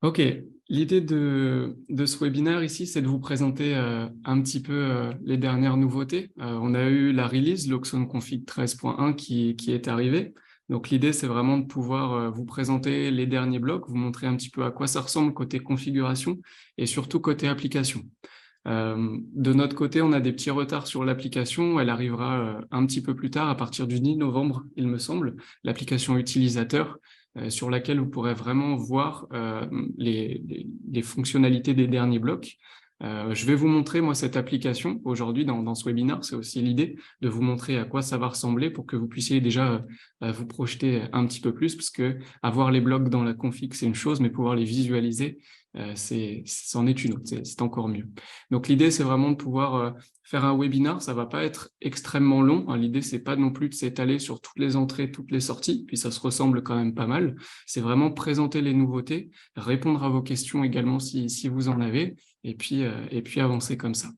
Ok, l'idée de ce webinaire ici, c'est de vous présenter un petit peu les dernières nouveautés. On a eu la release, l'Oxone Config 13.1 qui est arrivée. Donc l'idée, c'est vraiment de pouvoir vous présenter les derniers blocs, vous montrer un petit peu à quoi ça ressemble côté configuration et surtout côté application. De notre côté, on a des petits retards sur l'application. Elle arrivera un petit peu plus tard, à partir du 10 novembre, il me semble, l'application utilisateur, sur laquelle vous pourrez vraiment voir les fonctionnalités des derniers blocs. Je vais vous montrer, moi, cette application aujourd'hui dans ce webinaire. C'est aussi l'idée de vous montrer à quoi ça va ressembler pour que vous puissiez déjà vous projeter un petit peu plus, parce que avoir les blocs dans la config, c'est une chose, mais pouvoir les visualiser, c'en est une autre, c'est encore mieux. Donc l'idée, c'est vraiment de pouvoir faire un webinar. Ça va pas être extrêmement long, hein. L'idée, c'est pas non plus de s'étaler sur toutes les entrées, toutes les sorties, puis ça se ressemble quand même pas mal. C'est vraiment présenter les nouveautés, répondre à vos questions également si vous en avez, et puis avancer comme ça.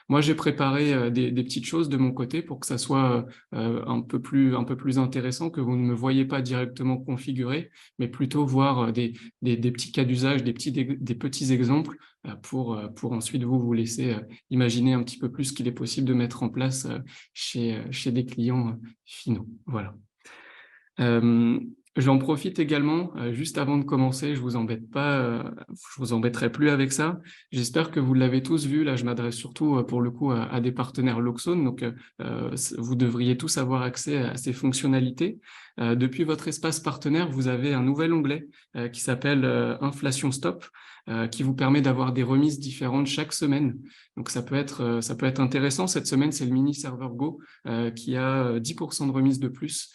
Moi, j'ai préparé des petites choses de mon côté pour que ça soit un peu plus intéressant, que vous ne me voyez pas directement configurer, mais plutôt voir des petits cas d'usage, des petits exemples pour ensuite vous laisser imaginer un petit peu plus ce qu'il est possible de mettre en place chez des clients finaux. Voilà. J'en profite également, juste avant de commencer, je vous embête pas, je vous embêterai plus avec ça. J'espère que vous l'avez tous vu. Là, je m'adresse surtout pour le coup à des partenaires Loxone, donc vous devriez tous avoir accès à ces fonctionnalités. Depuis votre espace partenaire, vous avez un nouvel onglet qui s'appelle Inflation Stop, qui vous permet d'avoir des remises différentes chaque semaine. Donc ça peut être intéressant. Cette semaine, c'est le mini serveur Go qui a 10% de remise de plus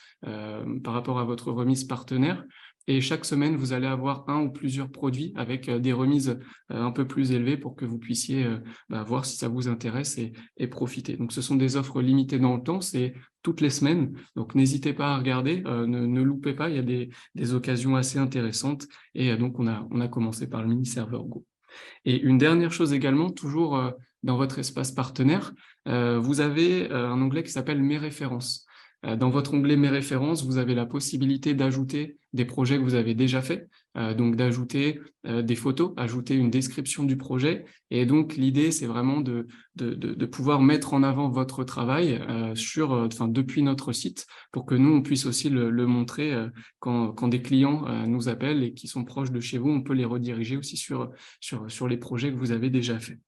par rapport à votre remise partenaire. Et chaque semaine, vous allez avoir un ou plusieurs produits avec des remises un peu plus élevées pour que vous puissiez voir si ça vous intéresse et profiter. Donc, ce sont des offres limitées dans le temps, c'est toutes les semaines. Donc, n'hésitez pas à regarder, ne loupez pas, il y a des occasions assez intéressantes. Et donc, on a commencé par le mini serveur Go. Et une dernière chose également, toujours dans votre espace partenaire, vous avez un onglet qui s'appelle Mes références. Dans votre onglet Mes références, vous avez la possibilité d'ajouter des projets que vous avez déjà faits, donc d'ajouter des photos, ajouter une description du projet. Et donc, l'idée, c'est vraiment de pouvoir mettre en avant votre travail depuis notre site pour que nous, on puisse aussi le montrer quand des clients nous appellent et qui sont proches de chez vous. On peut les rediriger aussi sur les projets que vous avez déjà faits.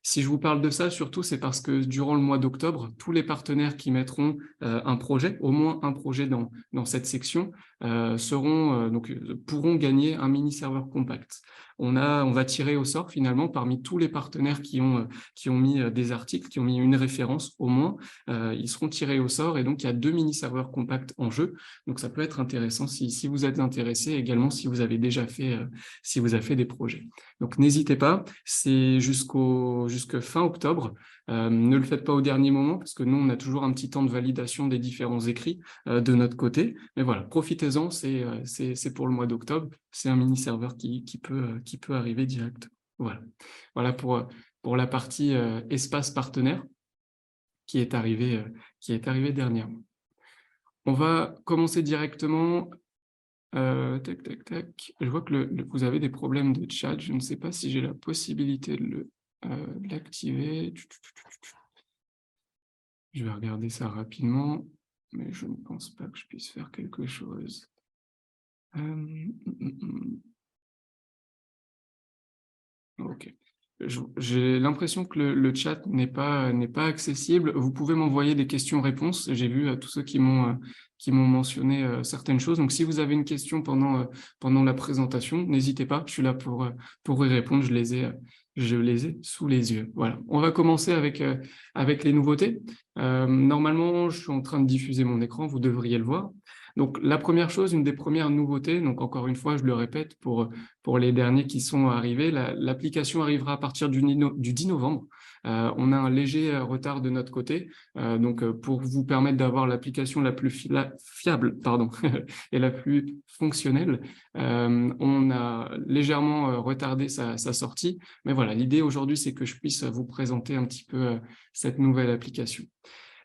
Si je vous parle de ça, surtout, c'est parce que durant le mois d'octobre, tous les partenaires qui mettront un projet, au moins un projet dans cette section, pourront gagner un mini serveur compact. On va tirer au sort finalement parmi tous les partenaires qui ont mis des articles, qui ont mis une référence au moins, ils seront tirés au sort et donc il y a 2 mini serveurs compacts en jeu. Donc ça peut être intéressant si vous êtes intéressé, également si vous avez déjà fait des projets. Donc n'hésitez pas, c'est jusque fin octobre. Ne le faites pas au dernier moment parce que nous, on a toujours un petit temps de validation des différents écrits de notre côté. Mais voilà, profitez-en, c'est pour le mois d'octobre. C'est un mini-serveur qui peut arriver direct. Voilà pour la partie espace partenaire qui est arrivée dernièrement. On va commencer directement. Tac, tac, tac. Je vois que vous avez des problèmes de chat. Je ne sais pas si j'ai la possibilité de l'activer. Je vais regarder ça rapidement, mais je ne pense pas que je puisse faire quelque chose. Ok. J'ai l'impression que le chat n'est pas accessible. Vous pouvez m'envoyer des questions-réponses. J'ai vu tous ceux qui m'ont mentionné certaines choses. Donc, si vous avez une question pendant la présentation, n'hésitez pas. Je suis là pour y répondre. Je les ai sous les yeux. Voilà. On va commencer avec les nouveautés. Normalement, je suis en train de diffuser mon écran. Vous devriez le voir. Donc, la première chose, une des premières nouveautés, donc encore une fois, je le répète pour les derniers qui sont arrivés, l'application arrivera à partir du 10 novembre. On a un léger retard de notre côté, donc pour vous permettre d'avoir l'application la plus fiable pardon, et la plus fonctionnelle, on a légèrement retardé sa sortie, mais voilà, l'idée aujourd'hui, c'est que je puisse vous présenter un petit peu cette nouvelle application.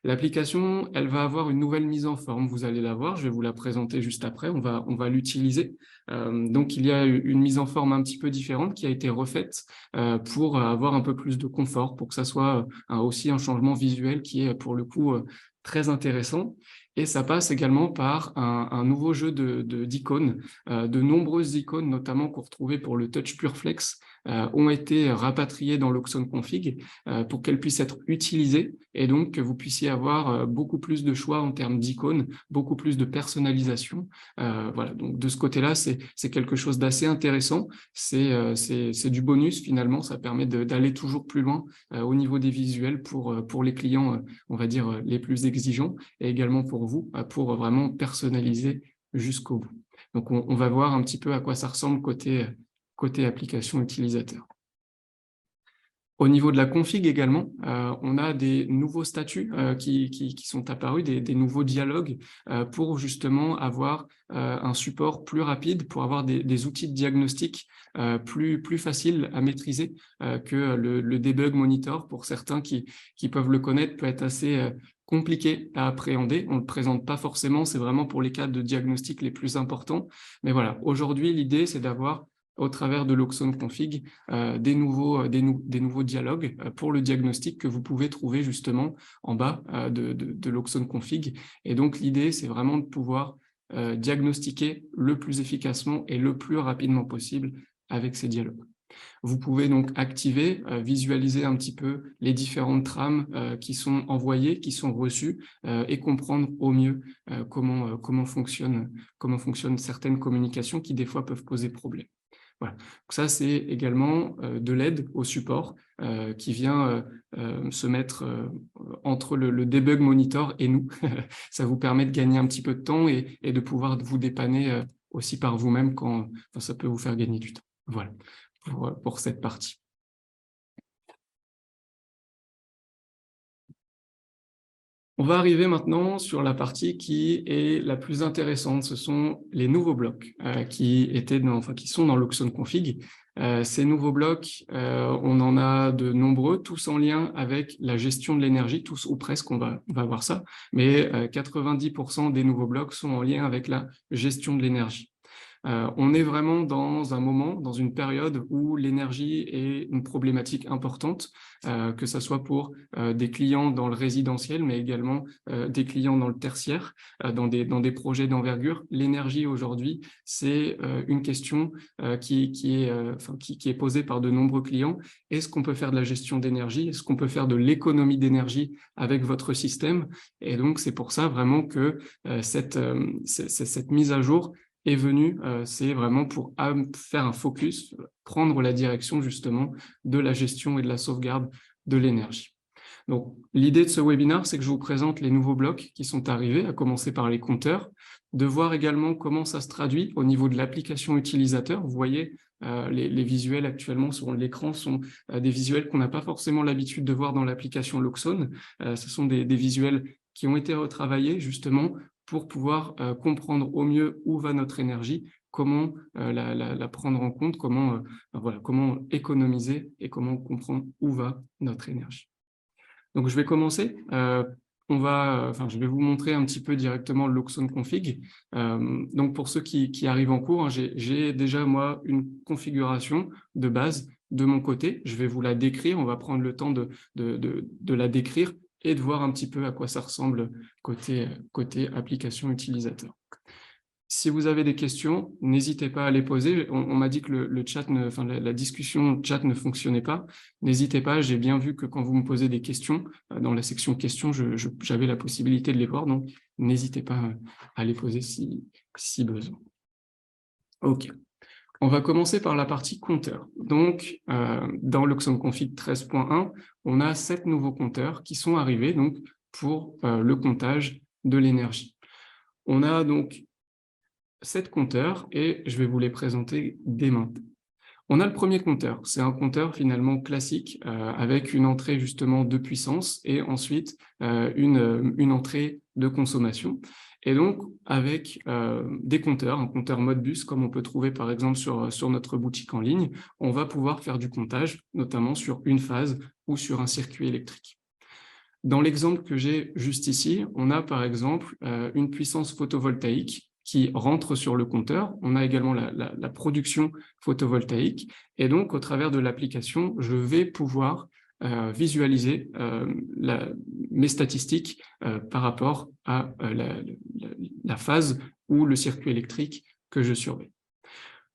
L'application, elle va avoir une nouvelle mise en forme, vous allez la voir, je vais vous la présenter juste après, on va l'utiliser. Donc, il y a une mise en forme un petit peu différente qui a été refaite pour avoir un peu plus de confort, pour que ça soit aussi un changement visuel qui est pour le coup très intéressant. Et ça passe également par un nouveau jeu d'icônes. De nombreuses icônes, notamment qu'on retrouvait pour le Touch Pure Flex, ont été rapatriées dans l'Oxone Config pour qu'elles puissent être utilisées et donc que vous puissiez avoir beaucoup plus de choix en termes d'icônes, beaucoup plus de personnalisation. Voilà, donc de ce côté-là, c'est quelque chose d'assez intéressant. C'est du bonus finalement, ça permet d'aller toujours plus loin au niveau des visuels pour les clients, on va dire, les plus exigeants et également pour vous, pour vraiment personnaliser jusqu'au bout. Donc on va voir un petit peu à quoi ça ressemble côté application utilisateur. Au niveau de la config également, on a des nouveaux statuts qui sont apparus, des nouveaux dialogues pour justement avoir un support plus rapide, pour avoir des outils de diagnostic plus faciles à maîtriser que le debug monitor. Pour certains qui peuvent le connaître, peut être assez compliqué à appréhender. On ne le présente pas forcément, c'est vraiment pour les cas de diagnostic les plus importants. Mais voilà, aujourd'hui, l'idée, c'est d'avoir au travers de l'Oxone Config, des nouveaux dialogues pour le diagnostic que vous pouvez trouver justement en bas de l'Oxone Config. Et donc, l'idée, c'est vraiment de pouvoir diagnostiquer le plus efficacement et le plus rapidement possible avec ces dialogues. Vous pouvez donc activer, visualiser un petit peu les différentes trames qui sont envoyées, qui sont reçues et comprendre au mieux comment fonctionnent certaines communications qui des fois peuvent poser problème. Voilà. Donc ça, c'est également de l'aide au support qui vient se mettre entre le debug monitor et nous. Ça vous permet de gagner un petit peu de temps et de pouvoir vous dépanner aussi par vous-même quand ça peut vous faire gagner du temps. Voilà, pour cette partie. On va arriver maintenant sur la partie qui est la plus intéressante. Ce sont les nouveaux blocs qui sont dans l'Oxone Config. Ces nouveaux blocs, on en a de nombreux, tous en lien avec la gestion de l'énergie, tous ou presque, on va voir ça, mais 90% des nouveaux blocs sont en lien avec la gestion de l'énergie. On est vraiment dans un moment, dans une période où l'énergie est une problématique importante, que ce soit pour des clients dans le résidentiel, mais également des clients dans le tertiaire, dans des projets d'envergure. L'énergie aujourd'hui, c'est une question qui est posée par de nombreux clients. Est-ce qu'on peut faire de la gestion d'énergie? Est-ce qu'on peut faire de l'économie d'énergie avec votre système? Et donc, c'est pour ça vraiment que cette mise à jour est venu, c'est vraiment pour faire un focus, prendre la direction justement de la gestion et de la sauvegarde de l'énergie. Donc, l'idée de ce webinaire, c'est que je vous présente les nouveaux blocs qui sont arrivés, à commencer par les compteurs, de voir également comment ça se traduit au niveau de l'application utilisateur. Vous voyez, les visuels actuellement sur l'écran sont des visuels qu'on n'a pas forcément l'habitude de voir dans l'application Loxone. Ce sont des visuels qui ont été retravaillés justement pour pouvoir comprendre au mieux où va notre énergie, comment la prendre en compte, comment économiser et comment comprendre où va notre énergie. Donc, je vais commencer. Je vais vous montrer un petit peu directement l'Oxone Config. Donc, pour ceux qui arrivent en cours, hein, j'ai déjà, moi, une configuration de base de mon côté. Je vais vous la décrire. On va prendre le temps de la décrire et de voir un petit peu à quoi ça ressemble côté application utilisateur. Si vous avez des questions, n'hésitez pas à les poser. On m'a dit que le chat, la discussion chat ne fonctionnait pas. N'hésitez pas, j'ai bien vu que quand vous me posez des questions, dans la section questions, j'avais la possibilité de les voir, donc n'hésitez pas à les poser si besoin. OK. On va commencer par la partie compteur. Donc, dans l'Oxone Config 13.1, on a 7 nouveaux compteurs qui sont arrivés donc, pour le comptage de l'énergie. On a donc 7 compteurs et je vais vous les présenter dès maintenant. On a le premier compteur, c'est un compteur finalement classique avec une entrée justement de puissance et ensuite une entrée de consommation. Et donc avec des compteurs, un compteur Modbus comme on peut trouver par exemple sur notre boutique en ligne, on va pouvoir faire du comptage, notamment sur une phase ou sur un circuit électrique. Dans l'exemple que j'ai juste ici, on a par exemple une puissance photovoltaïque qui rentre sur le compteur. On a également la production photovoltaïque. Et donc, au travers de l'application, je vais pouvoir visualiser mes statistiques par rapport à la phase ou le circuit électrique que je surveille.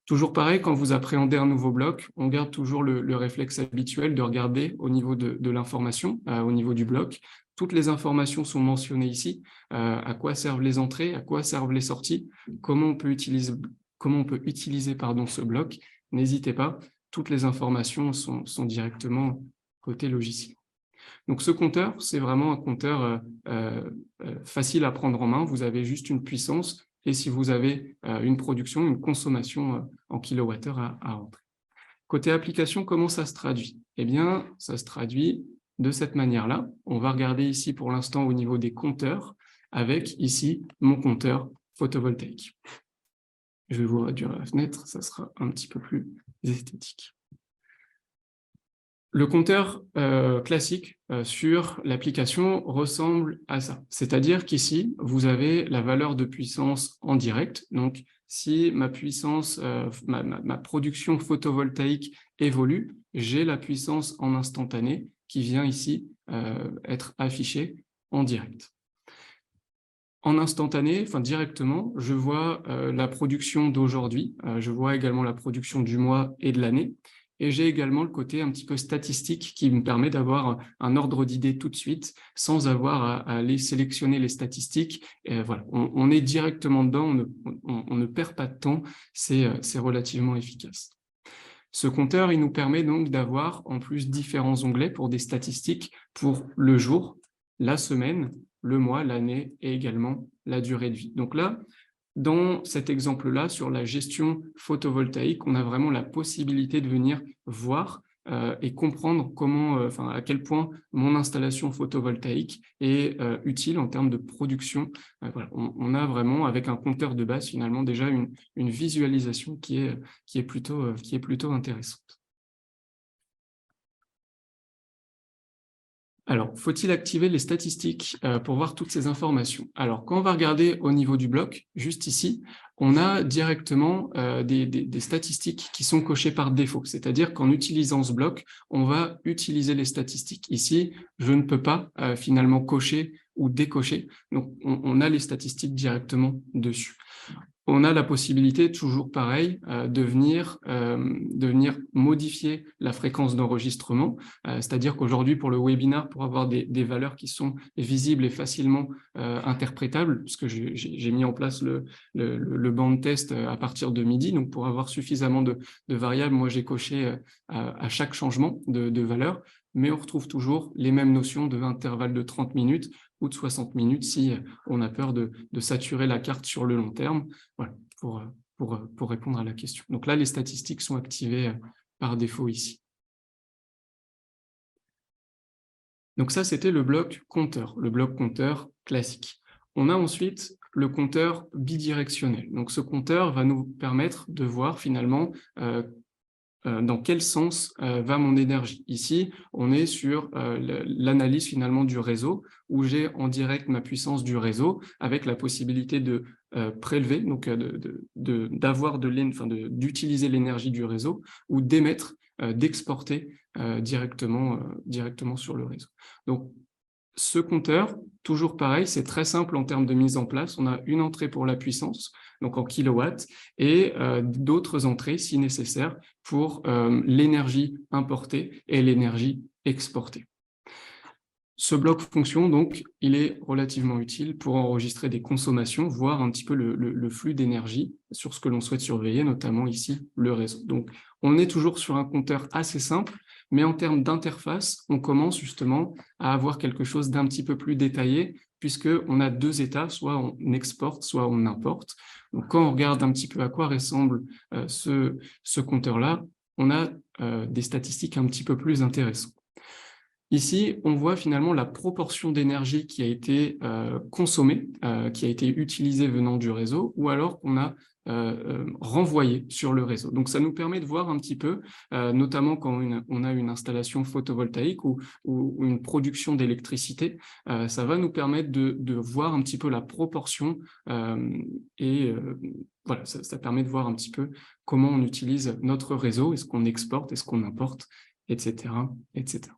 Toujours pareil, quand vous appréhendez un nouveau bloc, on garde toujours le réflexe habituel de regarder au niveau de l'information, au niveau du bloc. Toutes les informations sont mentionnées ici. À quoi servent les entrées, à quoi servent les sorties, comment on peut utiliser ce bloc. N'hésitez pas, toutes les informations sont directement côté logiciel. Donc ce compteur, c'est vraiment un compteur facile à prendre en main. Vous avez juste une puissance et si vous avez une production, une consommation en kilowattheure à rentrer. Côté application, comment ça se traduit? Eh bien, ça se traduit de cette manière-là. On va regarder ici pour l'instant au niveau des compteurs avec ici mon compteur photovoltaïque. Je vais vous réduire la fenêtre, ça sera un petit peu plus esthétique. Le compteur classique sur l'application ressemble à ça. C'est-à-dire qu'ici, vous avez la valeur de puissance en direct. Donc, si ma puissance, ma production photovoltaïque évolue, j'ai la puissance en instantané qui vient ici être affichée en direct. En instantané, enfin directement, je vois la production d'aujourd'hui, je vois également la production du mois et de l'année. Et j'ai également le côté un petit peu statistique qui me permet d'avoir un ordre d'idée tout de suite, sans avoir à aller sélectionner les statistiques. Et voilà, on est directement dedans, on ne perd pas de temps, c'est relativement efficace. Ce compteur, il nous permet donc d'avoir en plus différents onglets pour des statistiques pour le jour, la semaine, le mois, l'année et également la durée de vie. Donc là, dans cet exemple-là, sur la gestion photovoltaïque, on a vraiment la possibilité de venir voir et comprendre comment, à quel point mon installation photovoltaïque est utile en termes de production. Voilà, on a vraiment, avec un compteur de base, finalement, déjà une visualisation qui est plutôt intéressante. Alors, faut-il activer les statistiques pour voir toutes ces informations? Alors, quand on va regarder au niveau du bloc, juste ici, on a directement des statistiques qui sont cochées par défaut. C'est-à-dire qu'en utilisant ce bloc, on va utiliser les statistiques. Ici, je ne peux pas finalement cocher ou décocher. Donc, on a les statistiques directement dessus. On a la possibilité, toujours pareil, de venir modifier la fréquence d'enregistrement, c'est-à-dire qu'aujourd'hui, pour le webinar, pour avoir des valeurs qui sont visibles et facilement interprétables, puisque j'ai mis en place le banc de test à partir de midi, donc pour avoir suffisamment de variables, moi j'ai coché à chaque changement de valeur, mais on retrouve toujours les mêmes notions d'intervalle de 30 minutes ou de 60 minutes si on a peur de saturer la carte sur le long terme. Voilà, pour répondre à la question. Donc là, les statistiques sont activées par défaut ici. Donc ça, c'était le bloc compteur classique. On a ensuite le compteur bidirectionnel. Donc ce compteur va nous permettre de voir finalement dans quel sens va mon énergie. Ici, on est sur l'analyse finalement du réseau, où j'ai en direct ma puissance du réseau, avec la possibilité de prélever, donc d'utiliser l'énergie du réseau, ou d'émettre, d'exporter directement sur le réseau. Donc, ce compteur, toujours pareil, c'est très simple en termes de mise en place. On a une entrée pour la puissance, donc en kilowatts, et d'autres entrées, si nécessaire, pour l'énergie importée et l'énergie exportée. Ce bloc fonction, donc, il est relativement utile pour enregistrer des consommations, voir un petit peu le flux d'énergie sur ce que l'on souhaite surveiller, notamment ici, le réseau. Donc, on est toujours sur un compteur assez simple, mais en termes d'interface, on commence justement à avoir quelque chose d'un petit peu plus détaillé, puisqu'on a deux états, soit on exporte, soit on importe. Donc, quand on regarde un petit peu à quoi ressemble ce compteur-là, on a des statistiques un petit peu plus intéressantes. Ici, on voit finalement la proportion d'énergie qui a été consommée, qui a été utilisée venant du réseau, ou alors qu'on a renvoyé sur le réseau. Donc, ça nous permet de voir un petit peu, notamment quand on a une installation photovoltaïque ou une production d'électricité, ça va nous permettre de voir un petit peu la proportion voilà, ça permet de voir un petit peu comment on utilise notre réseau, est-ce qu'on exporte, est-ce qu'on importe, etc., etc.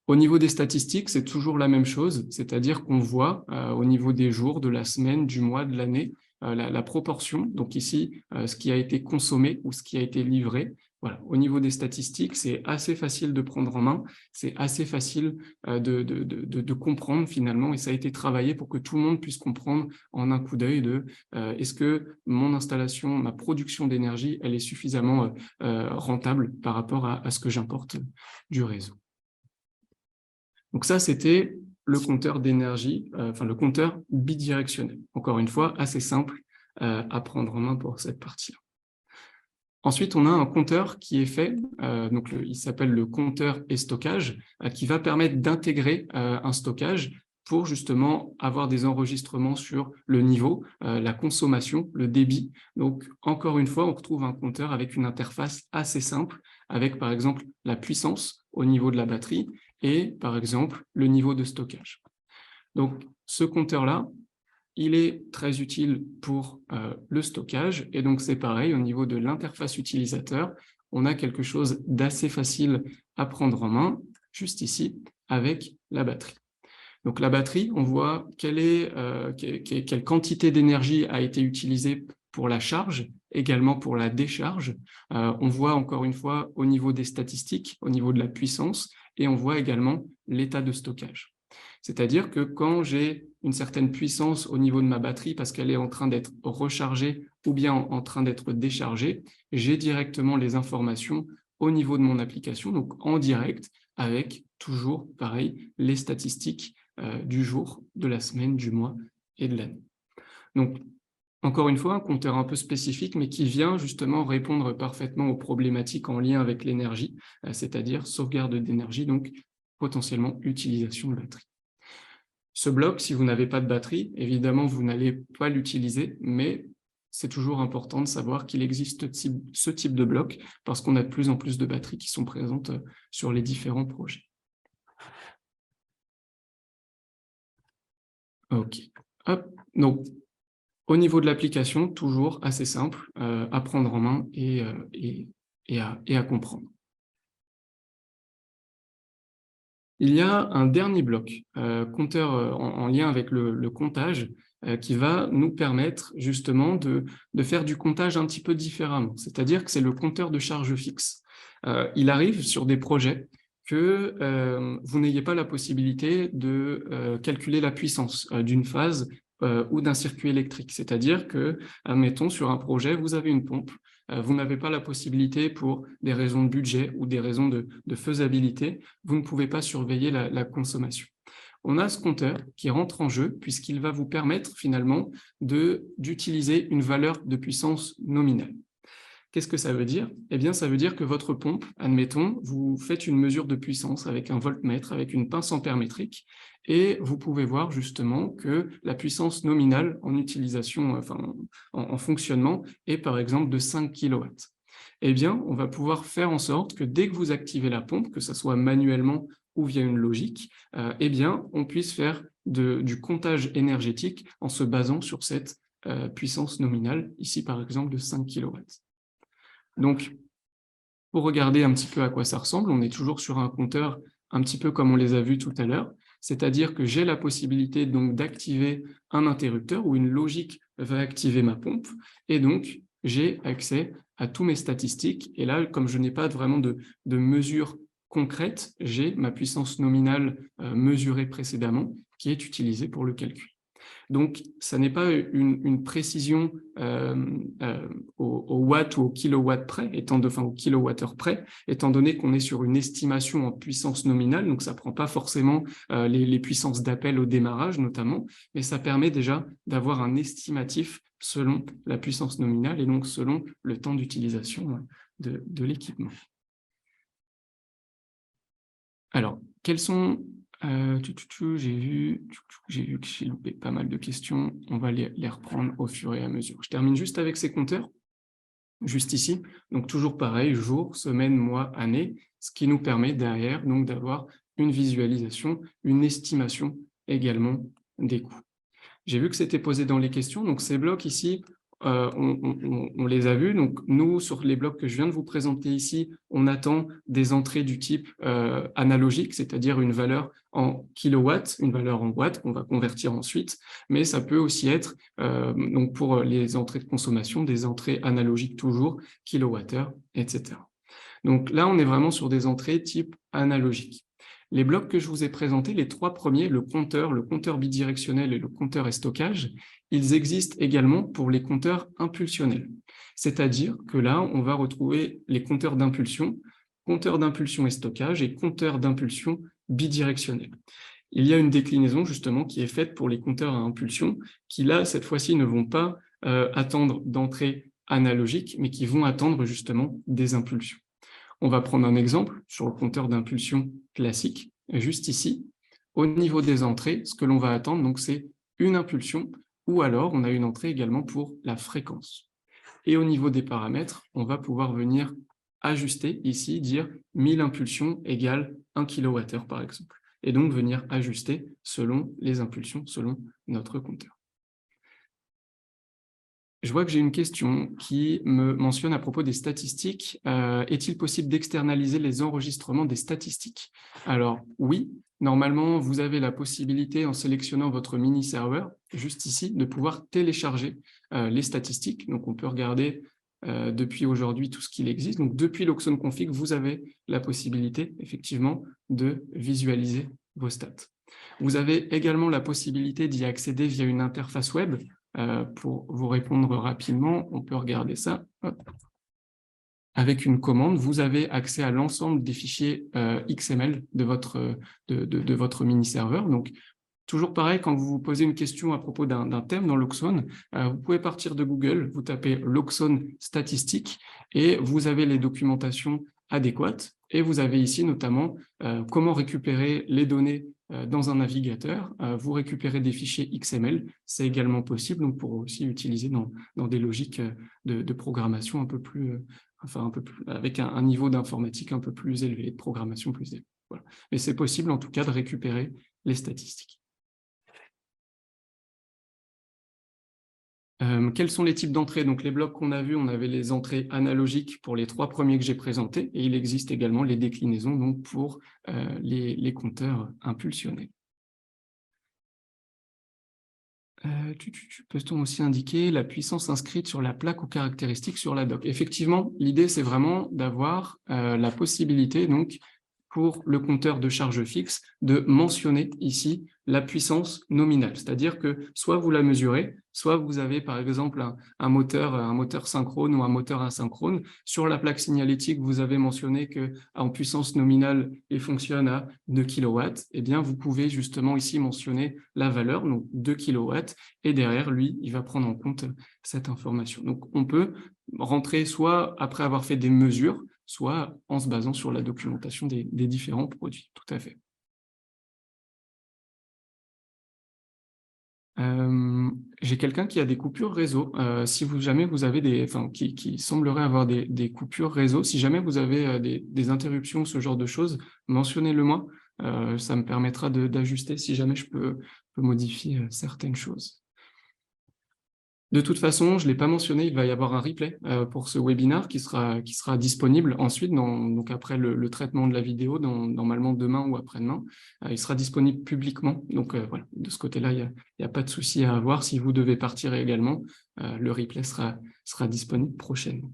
Au niveau des statistiques, c'est toujours la même chose, c'est-à-dire qu'on voit au niveau des jours, de la semaine, du mois, de l'année, la proportion. Donc ici, ce qui a été consommé ou ce qui a été livré. Voilà. Au niveau des statistiques, c'est assez facile de prendre en main, c'est assez facile de comprendre finalement, et ça a été travaillé pour que tout le monde puisse comprendre en un coup d'œil de est-ce que mon installation, ma production d'énergie, elle est suffisamment rentable par rapport à ce que j'importe du réseau. Donc ça, c'était le compteur d'énergie, enfin le compteur bidirectionnel. Encore une fois, assez simple à prendre en main pour cette partie-là. Ensuite, on a un compteur qui est fait, donc il s'appelle le compteur et stockage, qui va permettre d'intégrer un stockage pour justement avoir des enregistrements sur le niveau, la consommation, le débit. Donc, encore une fois, on retrouve un compteur avec une interface assez simple, avec par exemple la puissance au niveau de la batterie et par exemple le niveau de stockage. Donc, ce compteur-là, il est très utile pour le stockage, et donc c'est pareil, au niveau de l'interface utilisateur, on a quelque chose d'assez facile à prendre en main, juste ici, avec la batterie. Donc la batterie, on voit quelle quantité d'énergie a été utilisée pour la charge, également pour la décharge. On voit encore une fois au niveau des statistiques, au niveau de la puissance, et on voit également l'état de stockage. C'est-à-dire que quand j'ai une certaine puissance au niveau de ma batterie parce qu'elle est en train d'être rechargée ou bien en train d'être déchargée, j'ai directement les informations au niveau de mon application, donc en direct, avec toujours, pareil, les statistiques du jour, de la semaine, du mois et de l'année. Donc, encore une fois, un compteur un peu spécifique, mais qui vient justement répondre parfaitement aux problématiques en lien avec l'énergie, c'est-à-dire sauvegarde d'énergie, donc potentiellement utilisation de batterie. Ce bloc, si vous n'avez pas de batterie, évidemment, vous n'allez pas l'utiliser, mais c'est toujours important de savoir qu'il existe ce type de bloc parce qu'on a de plus en plus de batteries qui sont présentes sur les différents projets. OK. Hop. Donc, au niveau de l'application, toujours assez simple à prendre en main et à comprendre. Il y a un dernier bloc, compteur en lien avec le comptage, qui va nous permettre justement de faire du comptage un petit peu différemment. C'est-à-dire que c'est le compteur de charge fixe. Il arrive sur des projets que vous n'ayez pas la possibilité de calculer la puissance d'une phase ou d'un circuit électrique. C'est-à-dire que, admettons, sur un projet, vous avez une pompe, vous n'avez pas la possibilité, pour des raisons de budget ou des raisons de faisabilité, vous ne pouvez pas surveiller la consommation. On a ce compteur qui rentre en jeu puisqu'il va vous permettre finalement d'utiliser une valeur de puissance nominale. Qu'est-ce que ça veut dire? Eh bien, ça veut dire que votre pompe, admettons, vous faites une mesure de puissance avec un voltmètre, avec une pince ampère-métrique, et vous pouvez voir justement que la puissance nominale en utilisation, enfin en fonctionnement, est par exemple de 5 kW. Eh bien, on va pouvoir faire en sorte que dès que vous activez la pompe, que ce soit manuellement ou via une logique, eh bien, on puisse faire du comptage énergétique en se basant sur cette puissance nominale, ici par exemple de 5 kW. Donc, pour regarder un petit peu à quoi ça ressemble, on est toujours sur un compteur un petit peu comme on les a vus tout à l'heure, c'est-à-dire que j'ai la possibilité donc d'activer un interrupteur où une logique va activer ma pompe, et donc j'ai accès à tous mes statistiques. Et là, comme je n'ai pas vraiment de mesure concrète, j'ai ma puissance nominale mesurée précédemment qui est utilisée pour le calcul. Donc, ça n'est pas une précision au watt ou au kilowatt près, au kilowattheure près, étant donné qu'on est sur une estimation en puissance nominale, donc ça ne prend pas forcément les puissances d'appel au démarrage notamment, mais ça permet déjà d'avoir un estimatif selon la puissance nominale et donc selon le temps d'utilisation de l'équipement. Alors, quels sont... j'ai vu que j'ai loupé pas mal de questions. On va les reprendre au fur et à mesure. Je termine juste avec ces compteurs, juste ici. Donc, toujours pareil, jour, semaine, mois, année, ce qui nous permet derrière donc d'avoir une visualisation, une estimation également des coûts. J'ai vu que c'était posé dans les questions. Donc, ces blocs ici, on les a vus. Donc, nous, sur les blocs que je viens de vous présenter ici, on attend des entrées du type analogique, c'est-à-dire une valeur en kilowatts, une valeur en watts qu'on va convertir ensuite. Mais ça peut aussi être, donc pour les entrées de consommation, des entrées analogiques toujours, kilowattheure, etc. Donc là, on est vraiment sur des entrées type analogique. Les blocs que je vous ai présentés, les trois premiers, le compteur bidirectionnel et le compteur et stockage, ils existent également pour les compteurs impulsionnels. C'est-à-dire que là, on va retrouver les compteurs d'impulsion et stockage et compteurs d'impulsion bidirectionnels. Il y a une déclinaison justement qui est faite pour les compteurs à impulsion qui là, cette fois-ci, ne vont pas attendre d'entrée analogique, mais qui vont attendre justement des impulsions. On va prendre un exemple sur le compteur d'impulsion classique, juste ici. Au niveau des entrées, ce que l'on va attendre, donc, c'est une impulsion, ou alors on a une entrée également pour la fréquence. Et au niveau des paramètres, on va pouvoir venir ajuster ici, dire 1000 impulsions égale 1 kWh par exemple. Et donc venir ajuster selon les impulsions, selon notre compteur. Je vois que j'ai une question qui me mentionne à propos des statistiques. Est-il possible d'externaliser les enregistrements des statistiques? Alors oui, normalement, vous avez la possibilité, en sélectionnant votre mini-serveur, juste ici, de pouvoir télécharger les statistiques. Donc on peut regarder depuis aujourd'hui tout ce qu'il existe. Donc depuis l'Oxone Config, vous avez la possibilité, effectivement, de visualiser vos stats. Vous avez également la possibilité d'y accéder via une interface web. Pour vous répondre rapidement, on peut regarder ça. Hop. Avec une commande, vous avez accès à l'ensemble des fichiers XML de votre mini-serveur. Donc, toujours pareil, quand vous vous posez une question à propos d'un thème dans l'Oxone, vous pouvez partir de Google, vous tapez l'Oxone statistique et vous avez les documentations adéquates. Et vous avez ici notamment comment récupérer les données dans un navigateur. Vous récupérez des fichiers XML, c'est également possible, donc pour aussi utiliser dans des logiques de programmation un peu plus, avec un niveau d'informatique un peu plus élevé, de programmation plus élevé. Voilà. Mais c'est possible en tout cas de récupérer les statistiques. Quels sont les types d'entrées? Donc, les blocs qu'on a vus, on avait les entrées analogiques pour les trois premiers que j'ai présentés, et il existe également les déclinaisons donc, pour les compteurs impulsionnels. Peut-on aussi indiquer la puissance inscrite sur la plaque ou caractéristique sur la dock? Effectivement, l'idée, c'est vraiment d'avoir la possibilité, donc, pour le compteur de charge fixe, de mentionner ici la puissance nominale. C'est-à-dire que soit vous la mesurez, soit vous avez par exemple un moteur synchrone ou un moteur asynchrone. Sur la plaque signalétique, vous avez mentionné qu'en puissance nominale, il fonctionne à 2 kW. Eh bien, vous pouvez justement ici mentionner la valeur, donc 2 kW, et derrière, lui, il va prendre en compte cette information. Donc, on peut rentrer soit après avoir fait des mesures, soit en se basant sur la documentation des différents produits. Tout à fait. J'ai quelqu'un qui a des coupures réseau. Si jamais vous avez qui semblerait avoir des coupures réseau, si jamais vous avez des interruptions, ce genre de choses, mentionnez-le moi. Ça me permettra d'ajuster si jamais je peux modifier certaines choses. De toute façon, je ne l'ai pas mentionné, il va y avoir un replay pour ce webinaire qui sera disponible ensuite, donc après le traitement de la vidéo, normalement demain ou après-demain. Il sera disponible publiquement, donc voilà, de ce côté-là, il n'y a pas de souci à avoir. Si vous devez partir également, le replay sera disponible prochainement.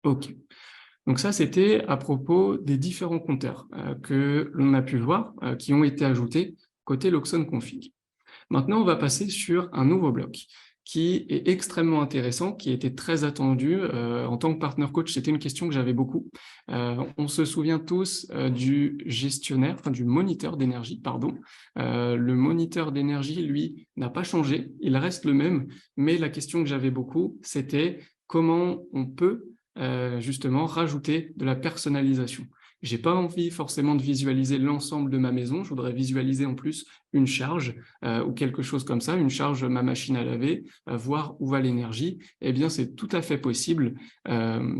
OK. Donc ça, c'était à propos des différents compteurs que l'on a pu voir, qui ont été ajoutés côté l'Oxone Config. Maintenant, on va passer sur un nouveau bloc qui est extrêmement intéressant, qui était très attendu. En tant que partner coach, c'était une question que j'avais beaucoup. On se souvient tous du gestionnaire, enfin du moniteur d'énergie, pardon. Le moniteur d'énergie, lui, n'a pas changé, il reste le même, mais la question que j'avais beaucoup, c'était comment on peut justement rajouter de la personnalisation. J'ai pas envie forcément de visualiser l'ensemble de ma maison, je voudrais visualiser en plus une charge ou quelque chose comme ça, une charge ma machine à laver, voir où va l'énergie. Eh bien, c'est tout à fait possible,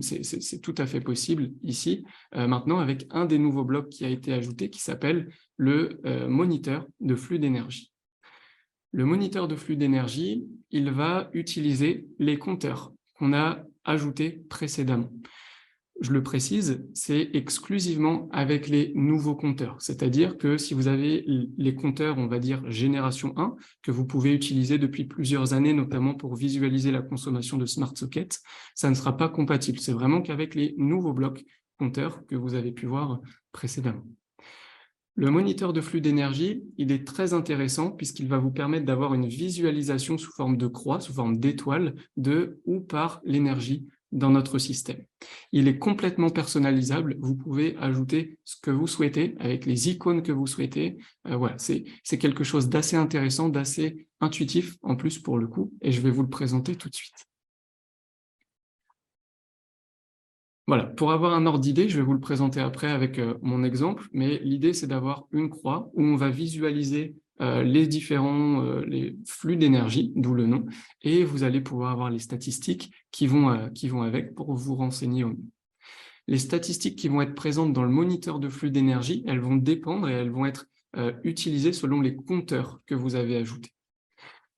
c'est tout à fait possible ici, maintenant avec un des nouveaux blocs qui a été ajouté qui s'appelle le moniteur de flux d'énergie. Le moniteur de flux d'énergie, il va utiliser les compteurs qu'on a ajoutés précédemment. Je le précise, c'est exclusivement avec les nouveaux compteurs. C'est-à-dire que si vous avez les compteurs, on va dire génération 1, que vous pouvez utiliser depuis plusieurs années, notamment pour visualiser la consommation de Smart Socket, ça ne sera pas compatible. C'est vraiment qu'avec les nouveaux blocs compteurs que vous avez pu voir précédemment. Le moniteur de flux d'énergie, il est très intéressant puisqu'il va vous permettre d'avoir une visualisation sous forme de croix, sous forme d'étoile, de où part l'énergie dans notre système. Il est complètement personnalisable, vous pouvez ajouter ce que vous souhaitez avec les icônes que vous souhaitez. Voilà, c'est quelque chose d'assez intéressant, d'assez intuitif en plus pour le coup, et je vais vous le présenter tout de suite. Voilà, pour avoir un ordre d'idée, je vais vous le présenter après avec mon exemple, mais l'idée c'est d'avoir une croix où on va visualiser les différents les flux d'énergie, d'où le nom, et vous allez pouvoir avoir les statistiques qui vont avec pour vous renseigner au mieux. Les statistiques qui vont être présentes dans le moniteur de flux d'énergie, elles vont dépendre et elles vont être utilisées selon les compteurs que vous avez ajoutés.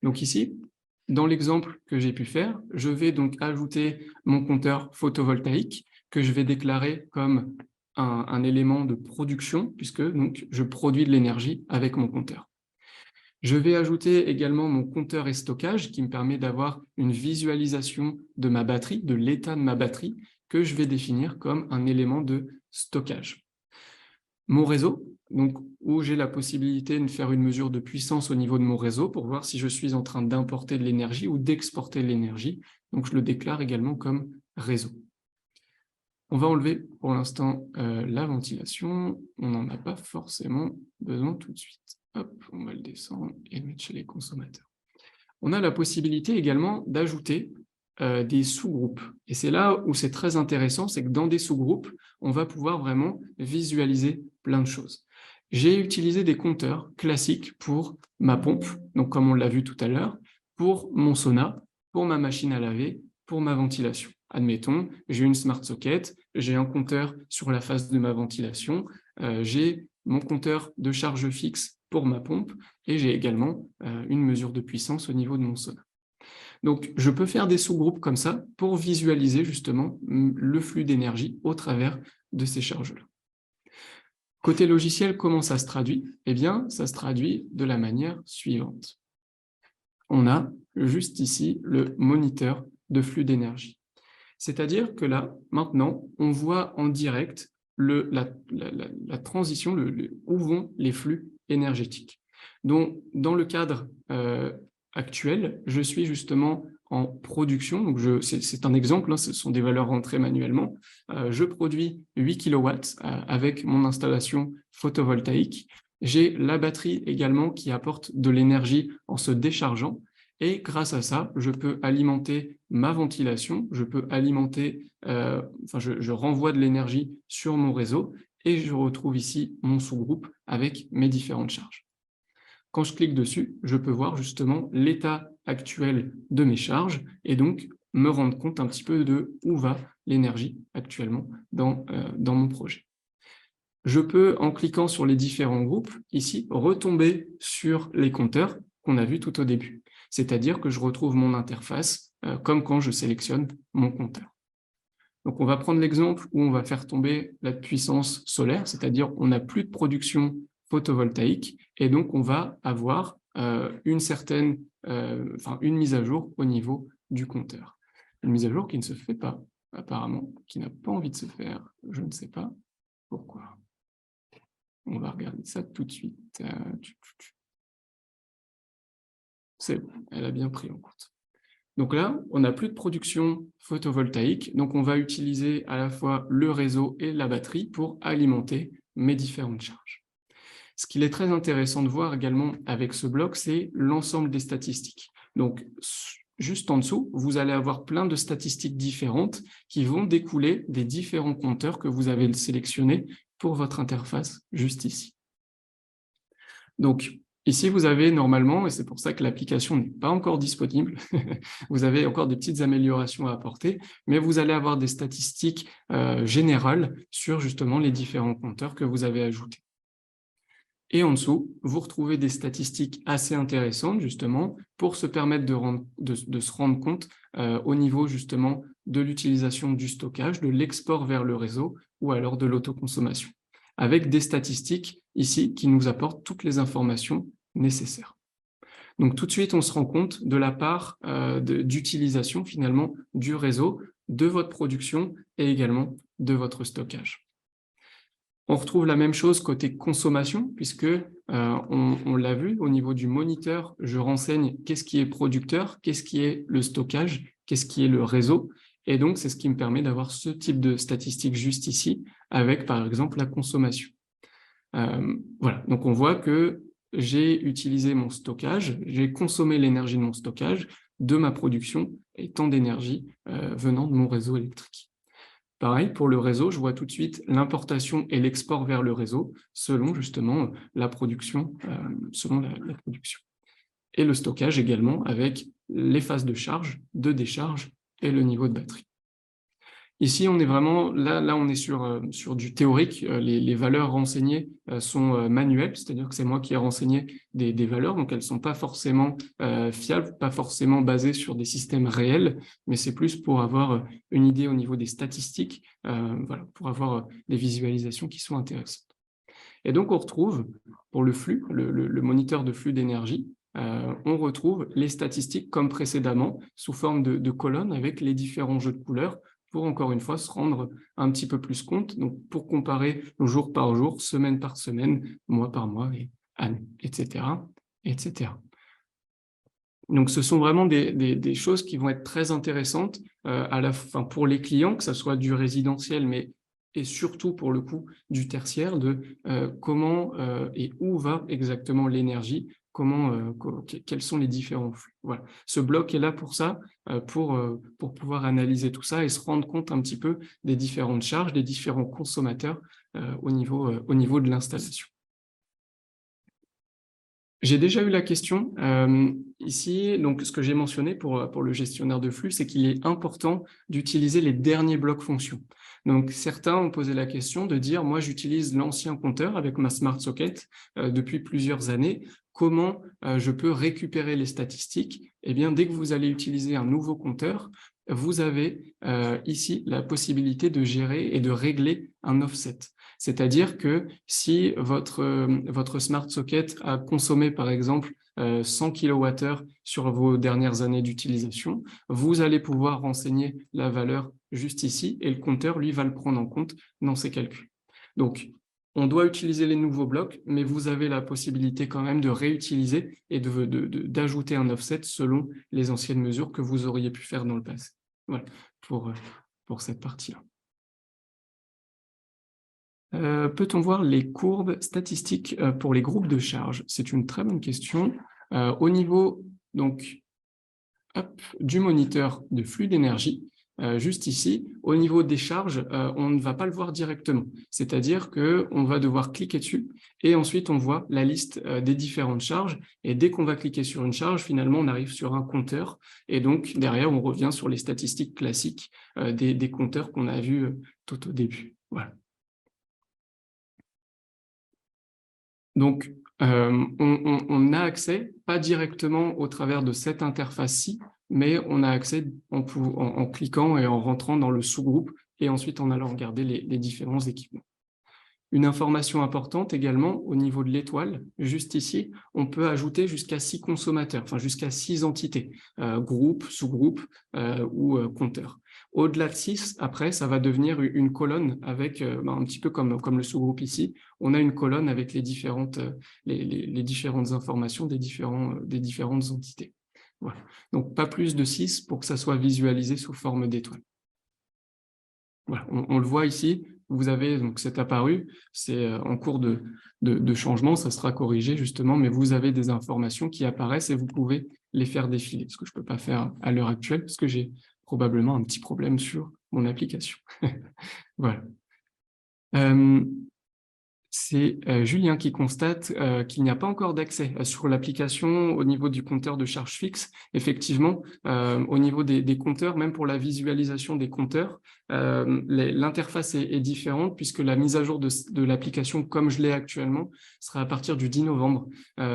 Donc ici, dans l'exemple que j'ai pu faire, je vais donc ajouter mon compteur photovoltaïque que je vais déclarer comme un élément de production, puisque donc, je produis de l'énergie avec mon compteur. Je vais ajouter également mon compteur et stockage qui me permet d'avoir une visualisation de ma batterie, de l'état de ma batterie, que je vais définir comme un élément de stockage. Mon réseau, donc, où j'ai la possibilité de faire une mesure de puissance au niveau de mon réseau pour voir si je suis en train d'importer de l'énergie ou d'exporter de l'énergie. Donc, je le déclare également comme réseau. On va enlever pour l'instant la ventilation. On n'en a pas forcément besoin tout de suite. Hop, on va le descendre et le mettre chez les consommateurs. On a la possibilité également d'ajouter des sous-groupes. Et c'est là où c'est très intéressant, c'est que dans des sous-groupes, on va pouvoir vraiment visualiser plein de choses. J'ai utilisé des compteurs classiques pour ma pompe, donc comme on l'a vu tout à l'heure, pour mon sauna, pour ma machine à laver, pour ma ventilation. Admettons, j'ai une Smart Socket, j'ai un compteur sur la face de ma ventilation, j'ai mon compteur de charge fixe pour ma pompe, et j'ai également une mesure de puissance au niveau de mon sauna. Donc, je peux faire des sous-groupes comme ça pour visualiser justement le flux d'énergie au travers de ces charges-là. Côté logiciel, comment ça se traduit? Eh bien, ça se traduit de la manière suivante. On a juste ici le moniteur de flux d'énergie. C'est-à-dire que là, maintenant, on voit en direct la transition, où vont les flux énergétiques. Donc, dans le cadre actuel, je suis justement en production, donc c'est un exemple, hein, ce sont des valeurs rentrées manuellement. Je produis 8 kW avec mon installation photovoltaïque. J'ai la batterie également qui apporte de l'énergie en se déchargeant. Et grâce à ça, je peux alimenter ma ventilation, je peux alimenter, je renvoie de l'énergie sur mon réseau et je retrouve ici mon sous-groupe avec mes différentes charges. Quand je clique dessus, je peux voir justement l'état actuel de mes charges et donc me rendre compte un petit peu de où va l'énergie actuellement dans mon projet. Je peux, en cliquant sur les différents groupes, ici, retomber sur les compteurs qu'on a vus tout au début. C'est-à-dire que je retrouve mon interface comme quand je sélectionne mon compteur. Donc, on va prendre l'exemple où on va faire tomber la puissance solaire, c'est-à-dire on n'a plus de production photovoltaïque et donc on va avoir une mise à jour au niveau du compteur. Une mise à jour qui ne se fait pas, apparemment, qui n'a pas envie de se faire, je ne sais pas pourquoi. On va regarder ça tout de suite. c'est bon, elle a bien pris en compte. Donc là, on n'a plus de production photovoltaïque, donc on va utiliser à la fois le réseau et la batterie pour alimenter mes différentes charges. Ce qu'il est très intéressant de voir également avec ce bloc, c'est l'ensemble des statistiques. Donc, juste en dessous, vous allez avoir plein de statistiques différentes qui vont découler des différents compteurs que vous avez sélectionnés pour votre interface, juste ici. Donc, ici, vous avez normalement, et c'est pour ça que l'application n'est pas encore disponible, vous avez encore des petites améliorations à apporter, mais vous allez avoir des statistiques générales sur justement les différents compteurs que vous avez ajoutés. Et en dessous, vous retrouvez des statistiques assez intéressantes, justement, pour se permettre de se rendre compte au niveau, justement, de l'utilisation du stockage, de l'export vers le réseau, ou alors de l'autoconsommation, avec des statistiques, ici, qui nous apportent toutes les informations nécessaires. Donc, tout de suite, on se rend compte de la part d'utilisation, finalement, du réseau, de votre production, et également de votre stockage. On retrouve la même chose côté consommation, puisque on l'a vu, au niveau du moniteur, je renseigne qu'est-ce qui est producteur, qu'est-ce qui est le stockage, qu'est-ce qui est le réseau, et donc c'est ce qui me permet d'avoir ce type de statistiques juste ici, avec par exemple la consommation. Voilà, donc on voit que j'ai utilisé mon stockage, j'ai consommé l'énergie de mon stockage, de ma production, et tant d'énergie venant de mon réseau électrique. Pareil, pour le réseau, je vois tout de suite l'importation et l'export vers le réseau selon justement la production, la production. Et le stockage également avec les phases de charge, de décharge et le niveau de batterie. Ici, on est vraiment, là on est sur du théorique. Les valeurs renseignées sont manuelles, c'est-à-dire que c'est moi qui ai renseigné des valeurs, donc elles ne sont pas forcément fiables, pas forcément basées sur des systèmes réels, mais c'est plus pour avoir une idée au niveau des statistiques, voilà, pour avoir des visualisations qui sont intéressantes. Et donc on retrouve, pour le flux, le moniteur de flux d'énergie, on retrouve les statistiques comme précédemment, sous forme de colonnes avec les différents jeux de couleurs, pour encore une fois se rendre un petit peu plus compte, donc pour comparer jour par jour, semaine par semaine, mois par mois, et année, etc., etc. Donc ce sont vraiment des choses qui vont être très intéressantes à la fin pour les clients, que ce soit du résidentiel, mais et surtout pour le coup du tertiaire, de comment et où va exactement l'énergie, quels sont les différents flux. Voilà. Ce bloc est là pour ça, pour pouvoir analyser tout ça et se rendre compte un petit peu des différentes charges, des différents consommateurs au niveau de l'installation. J'ai déjà eu la question ici, donc ce que j'ai mentionné pour le gestionnaire de flux, c'est qu'il est important d'utiliser les derniers blocs fonctions. Donc certains ont posé la question de dire, moi j'utilise l'ancien compteur avec ma Smart Socket depuis plusieurs années, comment je peux récupérer les statistiques? Eh bien, dès que vous allez utiliser un nouveau compteur, vous avez ici la possibilité de gérer et de régler un offset. C'est-à-dire que si votre Smart Socket a consommé, par exemple, 100 kWh sur vos dernières années d'utilisation, vous allez pouvoir renseigner la valeur juste ici et le compteur, lui, va le prendre en compte dans ses calculs. Donc, on doit utiliser les nouveaux blocs, mais vous avez la possibilité quand même de réutiliser et d'ajouter un offset selon les anciennes mesures que vous auriez pu faire dans le passé. Voilà, pour cette partie-là. Peut-on voir les courbes statistiques pour les groupes de charge? C'est une très bonne question. Au niveau donc, du moniteur de flux d'énergie, juste ici, au niveau des charges, on ne va pas le voir directement. C'est-à-dire qu'on va devoir cliquer dessus et ensuite on voit la liste des différentes charges. Et dès qu'on va cliquer sur une charge, finalement, on arrive sur un compteur. Et donc, derrière, on revient sur les statistiques classiques des compteurs qu'on a vus tout au début. Voilà. Donc, on a accès, pas directement au travers de cette interface-ci, mais on a accès en cliquant et en rentrant dans le sous-groupe et ensuite en allant regarder les différents équipements. Une information importante également, au niveau de l'étoile, juste ici, on peut ajouter jusqu'à 6 consommateurs, enfin jusqu'à 6 entités, groupes, sous-groupes ou compteurs. Au-delà de 6, après, ça va devenir une colonne avec, un petit peu comme le sous-groupe ici, on a une colonne avec les différentes informations des différentes entités. Voilà. Donc, pas plus de 6 pour que ça soit visualisé sous forme d'étoile. Voilà, on le voit ici, vous avez, donc c'est apparu, c'est en cours de changement, ça sera corrigé justement, mais vous avez des informations qui apparaissent et vous pouvez les faire défiler, ce que je ne peux pas faire à l'heure actuelle, parce que j'ai probablement un petit problème sur mon application. Voilà. C'est Julien qui constate qu'il n'y a pas encore d'accès sur l'application au niveau du compteur de charge fixe. Effectivement, au niveau des compteurs, même pour la visualisation des compteurs, l'interface est différente puisque la mise à jour de l'application, comme je l'ai actuellement, sera à partir du 10 novembre.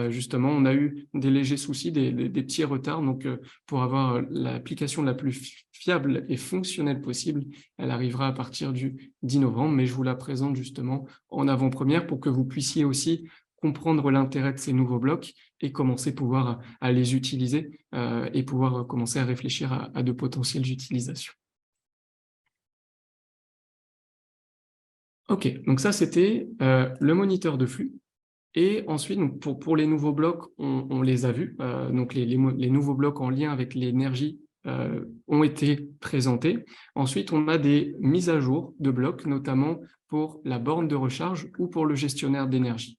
Justement, on a eu des légers soucis, des petits retards. Donc, pour avoir l'application la plus fiable et fonctionnelle possible, elle arrivera à partir du 10 novembre, mais je vous la présente justement en avant-première pour que vous puissiez aussi comprendre l'intérêt de ces nouveaux blocs et commencer à les utiliser et pouvoir commencer à réfléchir à de potentielles utilisations. OK, donc ça, c'était le moniteur de flux. Et ensuite, donc pour les nouveaux blocs, on les a vus. Donc les nouveaux blocs en lien avec l'énergie ont été présentés. Ensuite, on a des mises à jour de blocs, notamment pour la borne de recharge ou pour le gestionnaire d'énergie.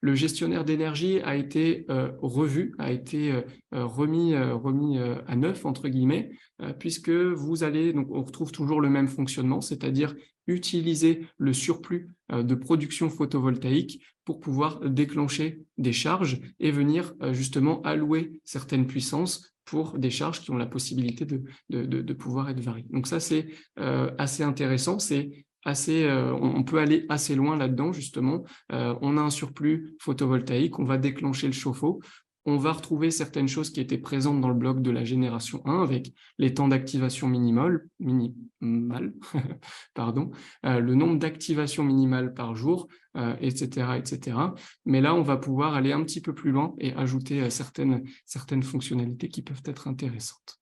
Le gestionnaire d'énergie a été revu, a été remis à neuf, entre guillemets, puisque vous allez, donc on retrouve toujours le même fonctionnement, c'est-à-dire utiliser le surplus de production photovoltaïque pour pouvoir déclencher des charges et venir justement allouer certaines puissances pour des charges qui ont la possibilité de pouvoir être variées. Donc ça, c'est assez intéressant, on peut aller assez loin là-dedans, justement. On a un surplus photovoltaïque, on va déclencher le chauffe-eau, on va retrouver certaines choses qui étaient présentes dans le bloc de la génération 1 avec les temps d'activation minimal, pardon, le nombre d'activations minimales par jour, etc., etc. Mais là, on va pouvoir aller un petit peu plus loin et ajouter certaines fonctionnalités qui peuvent être intéressantes.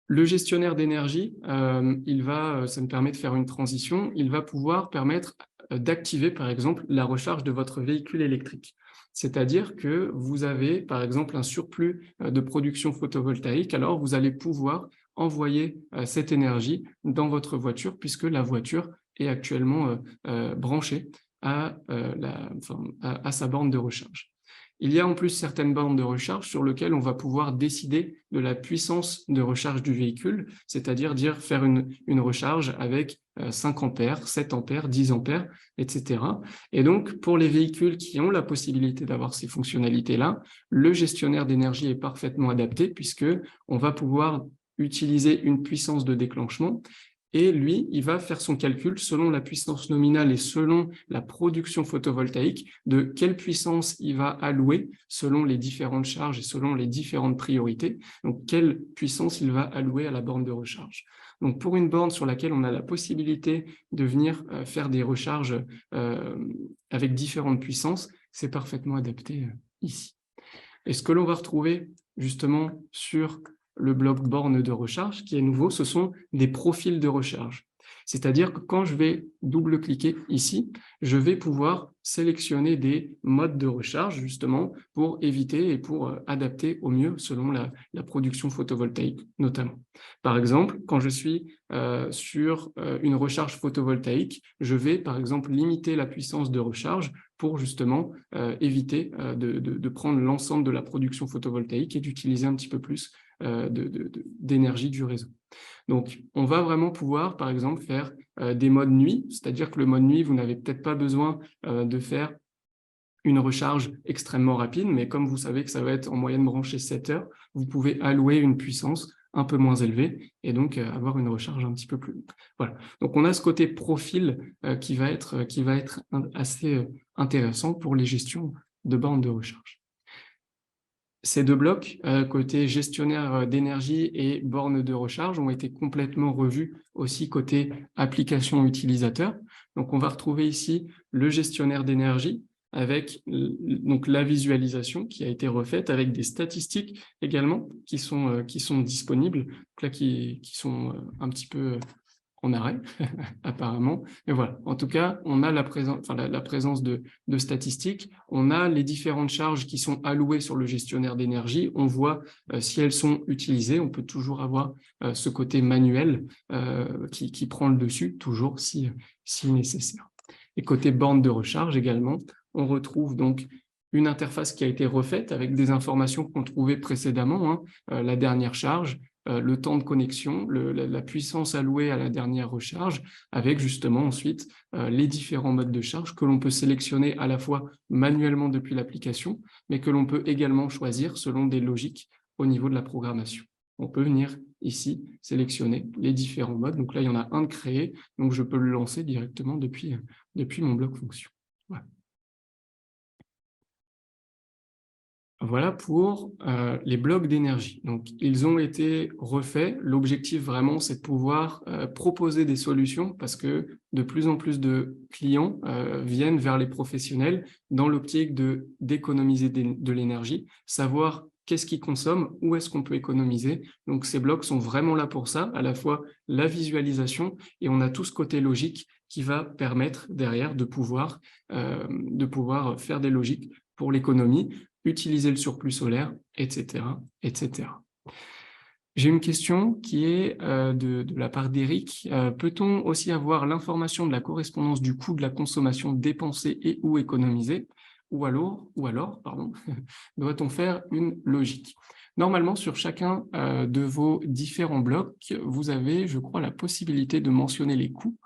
Le gestionnaire d'énergie, ça me permet de faire une transition, il va pouvoir permettre d'activer, par exemple, la recharge de votre véhicule électrique. C'est-à-dire que vous avez, par exemple, un surplus de production photovoltaïque, alors vous allez pouvoir envoyer cette énergie dans votre voiture, puisque la voiture est actuellement branchée à sa borne de recharge. Il y a en plus certaines bornes de recharge sur lesquelles on va pouvoir décider de la puissance de recharge du véhicule, c'est-à-dire faire une recharge avec 5 ampères, 7 ampères, 10 ampères, etc. Et donc, pour les véhicules qui ont la possibilité d'avoir ces fonctionnalités-là, le gestionnaire d'énergie est parfaitement adapté puisqu'on va pouvoir utiliser une puissance de déclenchement et lui, il va faire son calcul selon la puissance nominale et selon la production photovoltaïque de quelle puissance il va allouer selon les différentes charges et selon les différentes priorités. Donc, quelle puissance il va allouer à la borne de recharge. Donc, pour une borne sur laquelle on a la possibilité de venir faire des recharges avec différentes puissances, c'est parfaitement adapté ici. Et ce que l'on va retrouver justement sur le bloc borne de recharge, qui est nouveau, ce sont des profils de recharge. C'est-à-dire que quand je vais double-cliquer ici, je vais pouvoir sélectionner des modes de recharge, justement, pour éviter et pour adapter au mieux selon la production photovoltaïque, notamment. Par exemple, quand je suis sur une recharge photovoltaïque, je vais, par exemple, limiter la puissance de recharge pour justement éviter de prendre l'ensemble de la production photovoltaïque et d'utiliser un petit peu plus d'énergie du réseau. Donc, on va vraiment pouvoir, par exemple, faire des modes nuit, c'est-à-dire que le mode nuit, vous n'avez peut-être pas besoin de faire une recharge extrêmement rapide, mais comme vous savez que ça va être en moyenne branchée 7 heures, vous pouvez allouer une puissance un peu moins élevée et donc avoir une recharge un petit peu plus longue. Voilà. Donc, on a ce côté profil qui va être assez intéressant pour les gestions de bornes de recharge. Ces deux blocs, côté gestionnaire d'énergie et borne de recharge, ont été complètement revus aussi côté application utilisateur. Donc, on va retrouver ici le gestionnaire d'énergie avec donc la visualisation qui a été refaite avec des statistiques également qui sont disponibles, donc là, qui sont un petit peu en arrêt, apparemment. Mais voilà, en tout cas, on a la présence de statistiques, on a les différentes charges qui sont allouées sur le gestionnaire d'énergie, on voit si elles sont utilisées, on peut toujours avoir ce côté manuel qui prend le dessus, toujours si nécessaire. Et côté borne de recharge également, on retrouve donc une interface qui a été refaite avec des informations qu'on trouvait précédemment, la dernière charge, le temps de connexion, la puissance allouée à la dernière recharge, avec justement ensuite les différents modes de charge que l'on peut sélectionner à la fois manuellement depuis l'application, mais que l'on peut également choisir selon des logiques au niveau de la programmation. On peut venir ici sélectionner les différents modes. Donc là, il y en a un de créé, donc je peux le lancer directement depuis mon bloc fonction. Voilà. Voilà pour les blocs d'énergie. Donc, ils ont été refaits. L'objectif vraiment, c'est de pouvoir proposer des solutions parce que de plus en plus de clients viennent vers les professionnels dans l'optique d'économiser de l'énergie, savoir qu'est-ce qu'ils consomment, où est-ce qu'on peut économiser. Donc, ces blocs sont vraiment là pour ça, à la fois la visualisation et on a tout ce côté logique qui va permettre derrière de pouvoir faire des logiques pour l'économie, utiliser le surplus solaire, etc. etc. J'ai une question qui est de la part d'Eric. Peut-on aussi avoir l'information de la correspondance du coût de la consommation dépensée et ou économisée, ou alors doit-on faire une logique? Normalement, sur chacun de vos différents blocs, vous avez, je crois, la possibilité de mentionner les coûts.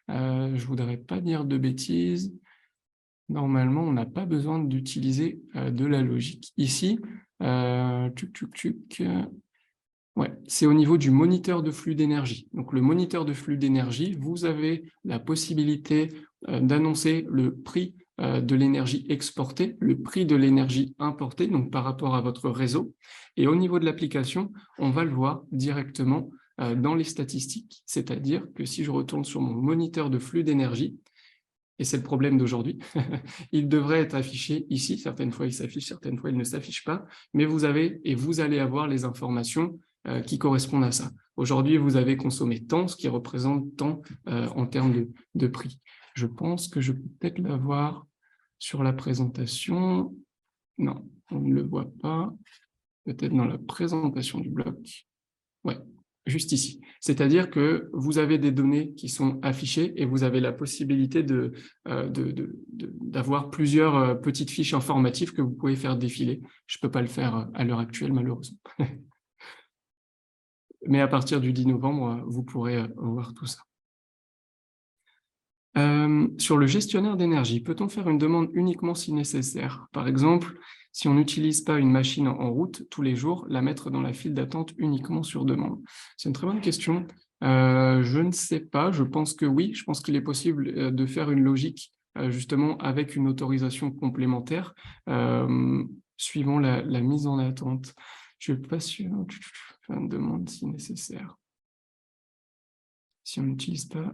Je ne voudrais pas dire de bêtises. Normalement, on n'a pas besoin d'utiliser de la logique. Ici, ouais, c'est au niveau du moniteur de flux d'énergie. Donc, le moniteur de flux d'énergie, vous avez la possibilité d'annoncer le prix de l'énergie exportée, le prix de l'énergie importée, donc par rapport à votre réseau. Et au niveau de l'application, on va le voir directement dans les statistiques. C'est-à-dire que si je retourne sur mon moniteur de flux d'énergie, et c'est le problème d'aujourd'hui, il devrait être affiché ici, certaines fois il s'affiche, certaines fois il ne s'affiche pas, mais vous allez avoir les informations qui correspondent à ça. Aujourd'hui, vous avez consommé tant, ce qui représente tant en termes de prix. Je pense que je peux peut-être l'avoir sur la présentation. Non, on ne le voit pas. Peut-être dans la présentation du bloc. Ouais, juste ici. C'est-à-dire que vous avez des données qui sont affichées et vous avez la possibilité d'avoir plusieurs petites fiches informatives que vous pouvez faire défiler. Je ne peux pas le faire à l'heure actuelle, malheureusement. Mais à partir du 10 novembre, vous pourrez voir tout ça. Sur le gestionnaire d'énergie, peut-on faire une demande uniquement si nécessaire? Par exemple, si on n'utilise pas une machine en route tous les jours, la mettre dans la file d'attente uniquement sur demande? C'est une très bonne question. Je ne sais pas, je pense que oui, je pense qu'il est possible de faire une logique justement avec une autorisation complémentaire suivant la mise en attente. Je ne suis pas sûr, faire une demande si nécessaire. Si on n'utilise pas...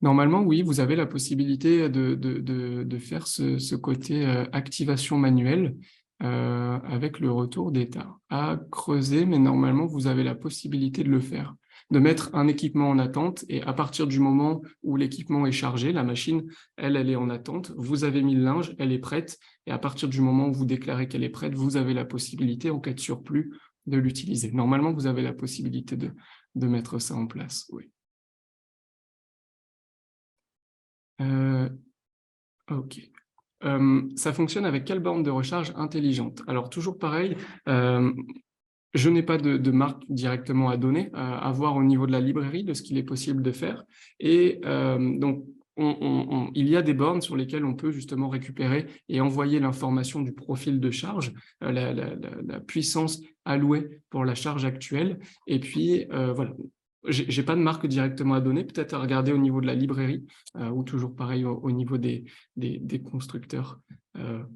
Normalement, oui, vous avez la possibilité de faire ce côté activation manuelle avec le retour d'état. À creuser, mais normalement, vous avez la possibilité de le faire, de mettre un équipement en attente et à partir du moment où l'équipement est chargé, la machine, elle est en attente, vous avez mis le linge, elle est prête et à partir du moment où vous déclarez qu'elle est prête, vous avez la possibilité, en cas de surplus, de l'utiliser. Normalement, vous avez la possibilité de mettre ça en place, oui. Ok. Ça fonctionne avec quelle borne de recharge intelligente? Alors, toujours pareil, je n'ai pas de marque directement à donner, à voir au niveau de la librairie de ce qu'il est possible de faire. Et donc, il y a des bornes sur lesquelles on peut justement récupérer et envoyer l'information du profil de charge, la puissance allouée pour la charge actuelle. Et puis, voilà. j'ai pas de marque directement à donner, peut-être à regarder au niveau de la librairie ou toujours pareil au niveau des constructeurs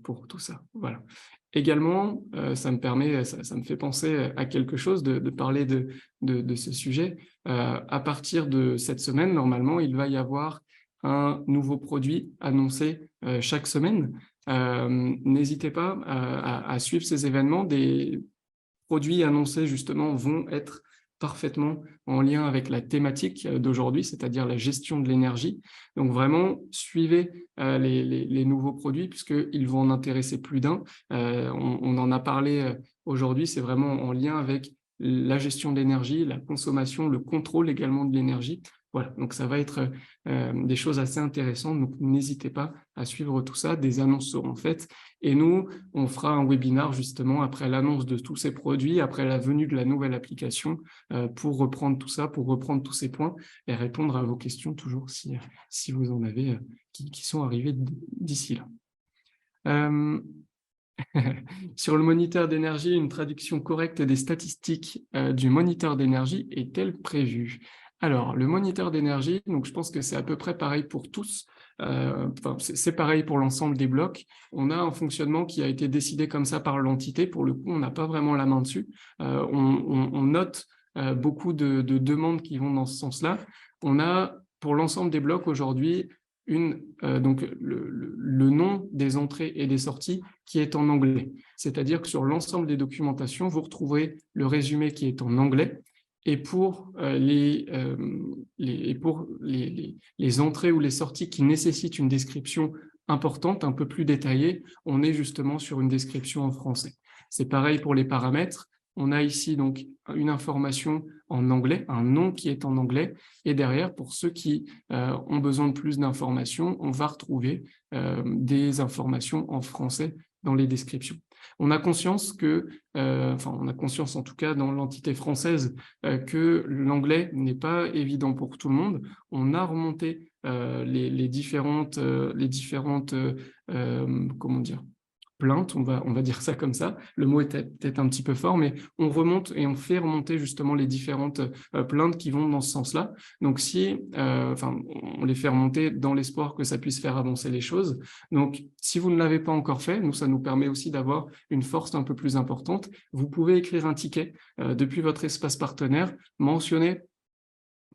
pour tout ça. Voilà. Également, ça me fait penser à quelque chose de parler de ce sujet. À partir de cette semaine, normalement, il va y avoir un nouveau produit annoncé chaque semaine. N'hésitez pas à suivre ces événements. Des produits annoncés justement vont être parfaitement en lien avec la thématique d'aujourd'hui, c'est-à-dire la gestion de l'énergie. Donc vraiment, suivez les nouveaux produits puisqu'ils vont en intéresser plus d'un. On en a parlé aujourd'hui, c'est vraiment en lien avec la gestion de l'énergie, la consommation, le contrôle également de l'énergie. Voilà, donc ça va être des choses assez intéressantes, donc n'hésitez pas à suivre tout ça, des annonces seront faites, et nous, on fera un webinaire justement après l'annonce de tous ces produits, après la venue de la nouvelle application, pour reprendre tout ça, pour reprendre tous ces points et répondre à vos questions toujours si vous en avez qui sont arrivées d'ici là. Sur le moniteur d'énergie, une traduction correcte des statistiques du moniteur d'énergie est-elle prévue? Alors, le moniteur d'énergie, donc je pense que c'est à peu près pareil pour tous. C'est pareil pour l'ensemble des blocs. On a un fonctionnement qui a été décidé comme ça par l'entité. Pour le coup, on n'a pas vraiment la main dessus. On note beaucoup de demandes qui vont dans ce sens-là. On a, pour l'ensemble des blocs aujourd'hui, donc le nom des entrées et des sorties qui est en anglais. C'est-à-dire que sur l'ensemble des documentations, vous retrouverez le résumé qui est en anglais. Et pour les entrées ou les sorties qui nécessitent une description importante, un peu plus détaillée, on est justement sur une description en français. C'est pareil pour les paramètres. On a ici donc une information en anglais, un nom qui est en anglais, et derrière, pour ceux qui ont besoin de plus d'informations, on va retrouver des informations en français dans les descriptions. On a conscience que, on a conscience en tout cas dans l'entité française que l'anglais n'est pas évident pour tout le monde. On a remonté les différentes comment dire, plaintes, on va dire ça comme ça. Le mot est peut-être un petit peu fort, mais on remonte et on fait remonter justement les différentes plaintes qui vont dans ce sens-là. Donc on les fait remonter dans l'espoir que ça puisse faire avancer les choses. Donc, si vous ne l'avez pas encore fait, ça nous permet aussi d'avoir une force un peu plus importante. Vous pouvez écrire un ticket depuis votre espace partenaire, mentionner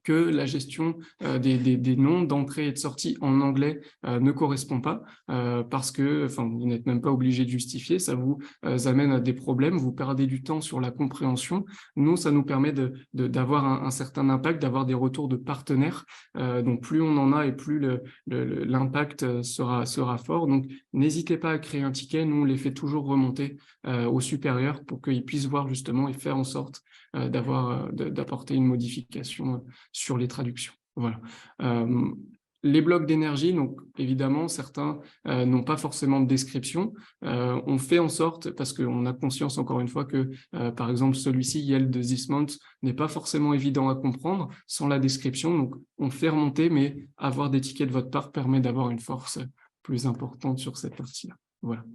que la gestion des noms d'entrée et de sortie en anglais ne correspond pas parce que vous n'êtes même pas obligé de justifier, ça vous amène à des problèmes, vous perdez du temps sur la compréhension. Nous, ça nous permet d'avoir un certain impact, d'avoir des retours de partenaires. Donc, plus on en a et plus l'impact sera fort. Donc, n'hésitez pas à créer un ticket. Nous, on les fait toujours remonter au supérieur pour qu'ils puissent voir justement et faire en sorte d'apporter une modification sur les traductions. Voilà. Les blocs d'énergie, donc évidemment, certains n'ont pas forcément de description. On fait en sorte, parce qu'on a conscience encore une fois que, par exemple, celui-ci, Yield de this month, n'est pas forcément évident à comprendre sans la description. Donc, on fait remonter, mais avoir des tickets de votre part permet d'avoir une force plus importante sur cette partie-là. Voilà.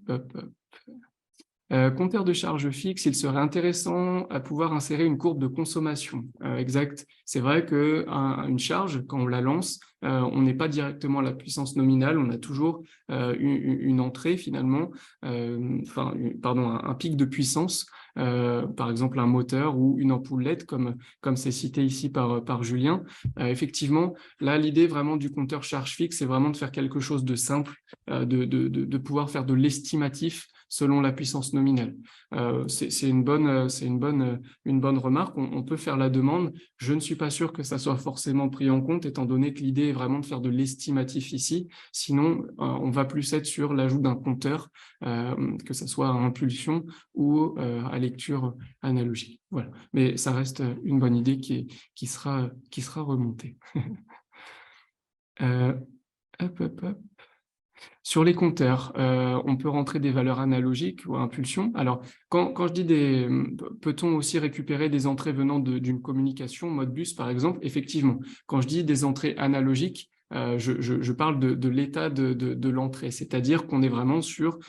Hop. Compteur de charge fixe, il serait intéressant à pouvoir insérer une courbe de consommation. Exact. C'est vrai qu'une charge, quand on la lance, on n'est pas directement à la puissance nominale, on a toujours une entrée finalement, un pic de puissance, par exemple un moteur ou une ampoule LED, comme c'est cité ici par Julien. Effectivement, là, l'idée vraiment du compteur charge fixe, c'est vraiment de faire quelque chose de simple, de pouvoir faire de l'estimatif selon la puissance nominale. C'est une bonne remarque. On peut faire la demande. Je ne suis pas sûr que ça soit forcément pris en compte, étant donné que l'idée est vraiment de faire de l'estimatif ici. Sinon, on va plus être sur l'ajout d'un compteur, que ce soit à impulsion ou à lecture analogique. Voilà. Mais ça reste une bonne idée qui sera remontée. Hop. Sur les compteurs, on peut rentrer des valeurs analogiques ou impulsions. Alors, quand je dis peut-on aussi récupérer des entrées venant d'une communication, Modbus par exemple? Effectivement, quand je dis des entrées analogiques, je parle de l'état de l'entrée, c'est-à-dire qu'on est vraiment sur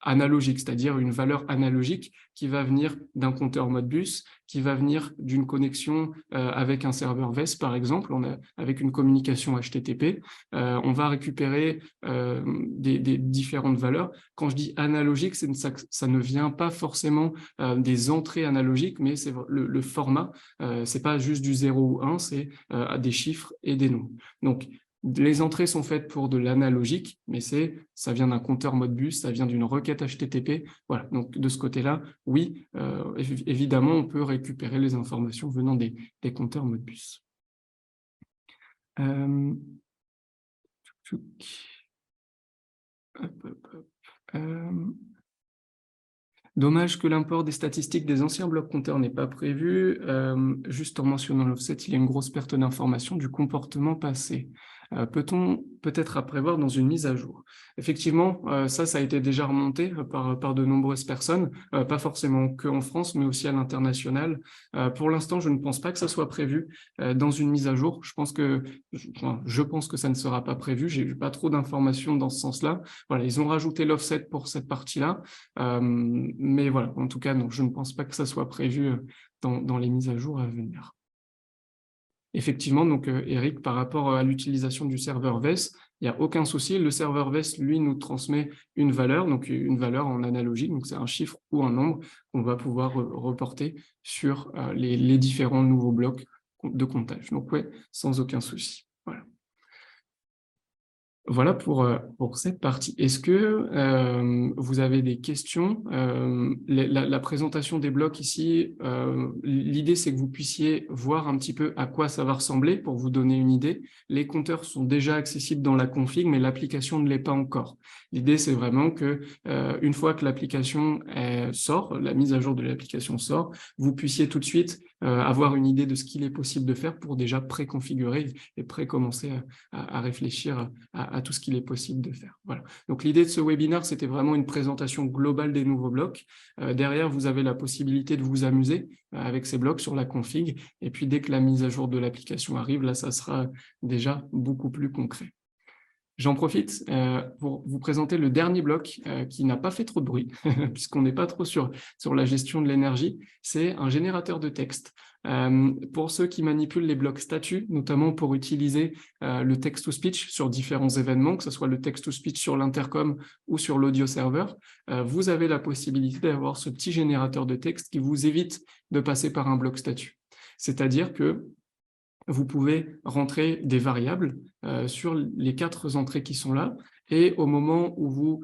analogique, c'est-à-dire une valeur analogique qui va venir d'un compteur Modbus, qui va venir d'une connexion avec un serveur VES, par exemple, avec une communication HTTP. On va récupérer des différentes valeurs. Quand je dis analogique, ça ne vient pas forcément des entrées analogiques, mais c'est le format. C'est pas juste du 0 ou 1, c'est des chiffres et des nombres. Donc, les entrées sont faites pour de l'analogique, mais ça vient d'un compteur Modbus, ça vient d'une requête HTTP. Voilà, donc de ce côté-là, oui, évidemment, on peut récupérer les informations venant des compteurs Modbus. Dommage que l'import des statistiques des anciens blocs compteurs n'est pas prévu. Juste en mentionnant l'offset, il y a une grosse perte d'informations du comportement passé. Peut-on peut-être prévoir dans une mise à jour? Effectivement, ça a été déjà remonté par de nombreuses personnes, pas forcément que en France, mais aussi à l'international. Pour l'instant, je ne pense pas que ça soit prévu dans une mise à jour. Je pense que ça ne sera pas prévu. J'ai pas trop d'informations dans ce sens-là. Voilà, ils ont rajouté l'offset pour cette partie-là. Mais voilà, en tout cas, non, je ne pense pas que ça soit prévu dans les mises à jour à venir. Effectivement, donc Eric, par rapport à l'utilisation du serveur VES, il n'y a aucun souci. Le serveur VES, lui, nous transmet une valeur, donc une valeur en analogie, donc c'est un chiffre ou un nombre qu'on va pouvoir reporter sur les différents nouveaux blocs de comptage. Donc ouais, sans aucun souci. Voilà. Voilà pour cette partie. Est-ce que vous avez des questions? La présentation des blocs ici, l'idée c'est que vous puissiez voir un petit peu à quoi ça va ressembler pour vous donner une idée. Les compteurs sont déjà accessibles dans la config, mais l'application ne l'est pas encore. L'idée c'est vraiment que une fois que l'application sort, la mise à jour de l'application sort, vous puissiez tout de suite avoir une idée de ce qu'il est possible de faire pour déjà préconfigurer et commencer à réfléchir à tout ce qu'il est possible de faire. Voilà. Donc l'idée de ce webinaire, c'était vraiment une présentation globale des nouveaux blocs. Derrière, vous avez la possibilité de vous amuser avec ces blocs sur la config. Et puis dès que la mise à jour de l'application arrive, là, ça sera déjà beaucoup plus concret. J'en profite pour vous présenter le dernier bloc qui n'a pas fait trop de bruit, puisqu'on n'est pas trop sur la gestion de l'énergie. C'est un générateur de texte. Pour ceux qui manipulent les blocs statuts, notamment pour utiliser le text-to-speech sur différents événements, que ce soit le text-to-speech sur l'intercom ou sur l'audio serveur, vous avez la possibilité d'avoir ce petit générateur de texte qui vous évite de passer par un bloc statut. C'est-à-dire que vous pouvez rentrer des variables sur les 4 entrées qui sont là, et au moment où vous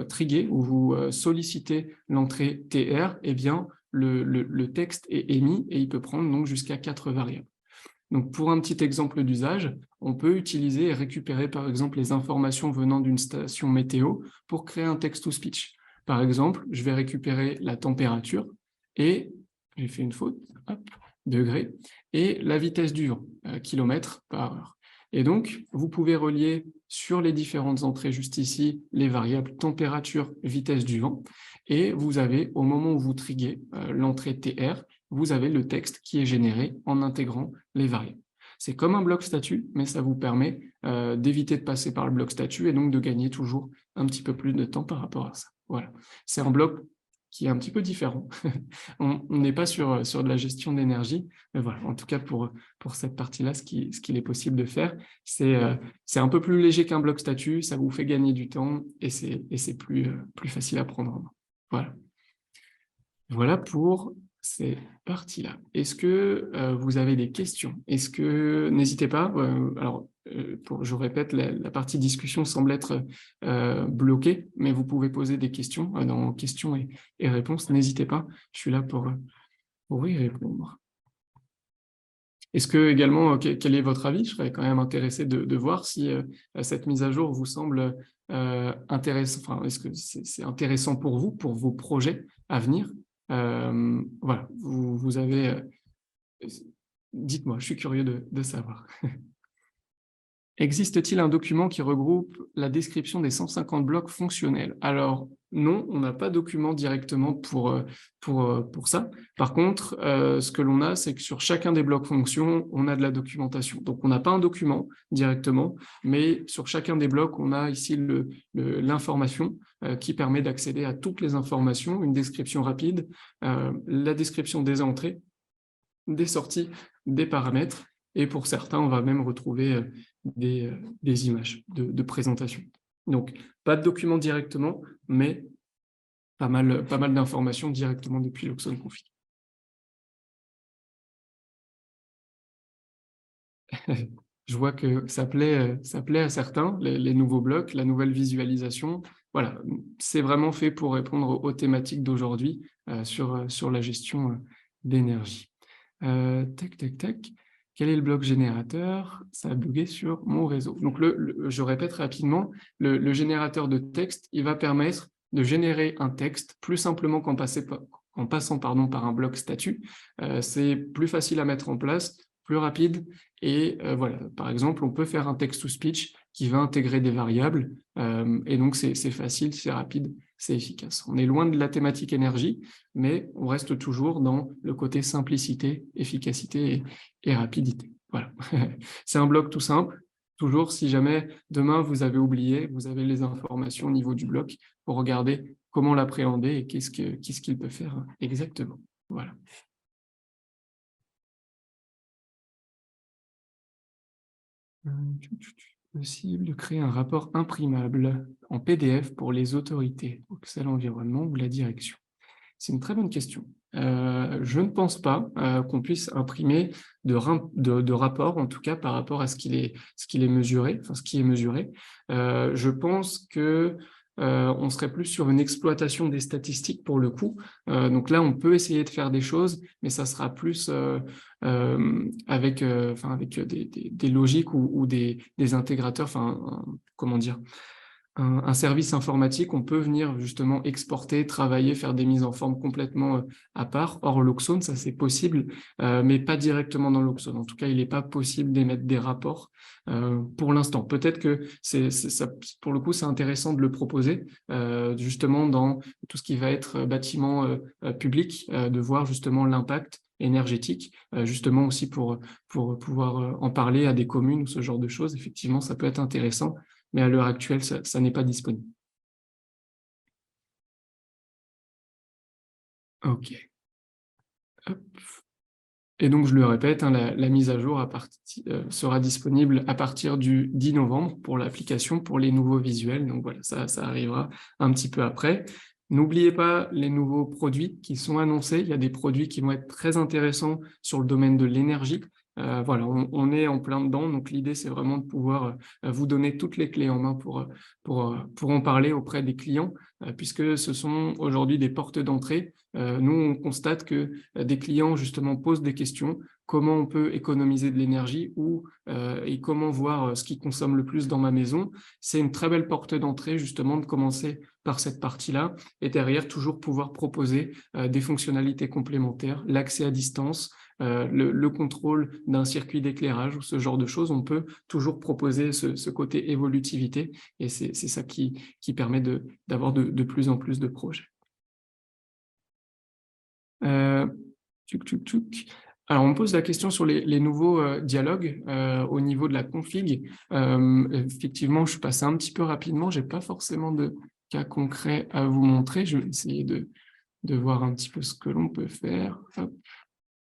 triguez, où vous sollicitez l'entrée TR, eh bien, le texte est émis et il peut prendre donc jusqu'à 4 variables. Donc, pour un petit exemple d'usage, on peut utiliser et récupérer par exemple les informations venant d'une station météo pour créer un text-to-speech. Par exemple, je vais récupérer la température et, j'ai fait une faute, hop, degrés, et la vitesse du vent, kilomètres par heure. Et donc, vous pouvez relier sur les différentes entrées juste ici les variables température, vitesse du vent, et vous avez, au moment où vous triguez l'entrée TR, vous avez le texte qui est généré en intégrant les variables. C'est comme un bloc statut, mais ça vous permet d'éviter de passer par le bloc statut et donc de gagner toujours un petit peu plus de temps par rapport à ça. Voilà. C'est un bloc qui est un petit peu différent. On n'est pas sur de la gestion d'énergie, mais voilà, en tout cas pour cette partie-là, ce qu'il est possible de faire, c'est un peu plus léger qu'un bloc statut, ça vous fait gagner du temps et c'est plus facile à prendre en main. Voilà. Voilà pour ces parties-là. Est-ce que vous avez des questions? Est-ce que, n'hésitez pas, alors je répète, la partie discussion semble être bloquée, mais vous pouvez poser des questions dans questions et réponses. N'hésitez pas, je suis là pour y répondre. Est-ce que également, quel est votre avis? Je serais quand même intéressé de voir si cette mise à jour vous semble intéressant. Enfin, est-ce que c'est intéressant pour vous, pour vos projets à venir? Voilà, vous avez... Dites-moi, je suis curieux de savoir. Existe-t-il un document qui regroupe la description des 150 blocs fonctionnels? Alors non, on n'a pas de document directement pour ça. Par contre, ce que l'on a, c'est que sur chacun des blocs fonctions, on a de la documentation. Donc on n'a pas un document directement, mais sur chacun des blocs, on a ici l'information qui permet d'accéder à toutes les informations, une description rapide, la description des entrées, des sorties, des paramètres, et pour certains, on va même retrouver des images de présentation. Donc, pas de document directement, mais pas mal d'informations directement depuis l'Oxone Config. Je vois que ça plaît à certains, les nouveaux blocs, la nouvelle visualisation. Voilà, c'est vraiment fait pour répondre aux thématiques d'aujourd'hui sur la gestion d'énergie. Tac, tac, tac. Quel est le bloc générateur? Ça a bugué sur mon réseau. Donc, je répète rapidement, le générateur de texte, il va permettre de générer un texte plus simplement qu'en passant par un bloc statut. C'est plus facile à mettre en place, plus rapide. Et voilà, par exemple, on peut faire un text-to-speech qui va intégrer des variables. Et donc, c'est facile, c'est rapide, c'est efficace. On est loin de la thématique énergie, mais on reste toujours dans le côté simplicité, efficacité et rapidité. Voilà. C'est un bloc tout simple. Toujours, si jamais demain vous avez oublié, vous avez les informations au niveau du bloc pour regarder comment l'appréhender et qu'est-ce qu'il peut faire exactement. Voilà. Possible de créer un rapport imprimable en PDF pour les autorités, Excel Environnement ou la direction. C'est une très bonne question. Je ne pense pas qu'on puisse imprimer de rapport, en tout cas par rapport à ce qui est mesuré, enfin ce qui est mesuré. Je pense que on serait plus sur une exploitation des statistiques pour le coup. Donc là, on peut essayer de faire des choses, mais ça sera plus avec des logiques ou des intégrateurs, comment dire, un service informatique, on peut venir justement exporter, travailler, faire des mises en forme complètement à part. Or, l'Oxone, ça c'est possible, mais pas directement dans l'Oxone. En tout cas, il n'est pas possible d'émettre des rapports pour l'instant. Peut-être que ça, pour le coup, c'est intéressant de le proposer, justement dans tout ce qui va être bâtiment public, de voir justement l'impact énergétique, justement aussi pour pouvoir en parler à des communes ou ce genre de choses. Effectivement, ça peut être intéressant, mais à l'heure actuelle, ça n'est pas disponible. OK. Hop. Et donc, je le répète, hein, la mise à jour sera disponible à partir du 10 novembre pour l'application, pour les nouveaux visuels. Donc voilà, ça arrivera un petit peu après. N'oubliez pas les nouveaux produits qui sont annoncés. Il y a des produits qui vont être très intéressants sur le domaine de l'énergie. Voilà, on est en plein dedans. Donc l'idée, c'est vraiment de pouvoir vous donner toutes les clés en main pour en parler auprès des clients, puisque ce sont aujourd'hui des portes d'entrée. Nous, on constate que des clients justement posent des questions, comment on peut économiser de l'énergie et comment voir ce qui consomme le plus dans ma maison. C'est une très belle porte d'entrée justement de commencer par cette partie-là et derrière toujours pouvoir proposer des fonctionnalités complémentaires, l'accès à distance, le contrôle d'un circuit d'éclairage ou ce genre de choses. On peut toujours proposer ce côté évolutivité et c'est ça qui permet d'avoir de plus en plus de projets. Euh, Alors, on me pose la question sur les nouveaux dialogues au niveau de la config. Effectivement, je suis passé un petit peu rapidement. Je n'ai pas forcément de cas concret à vous montrer. Je vais essayer de voir un petit peu ce que l'on peut faire. Hop.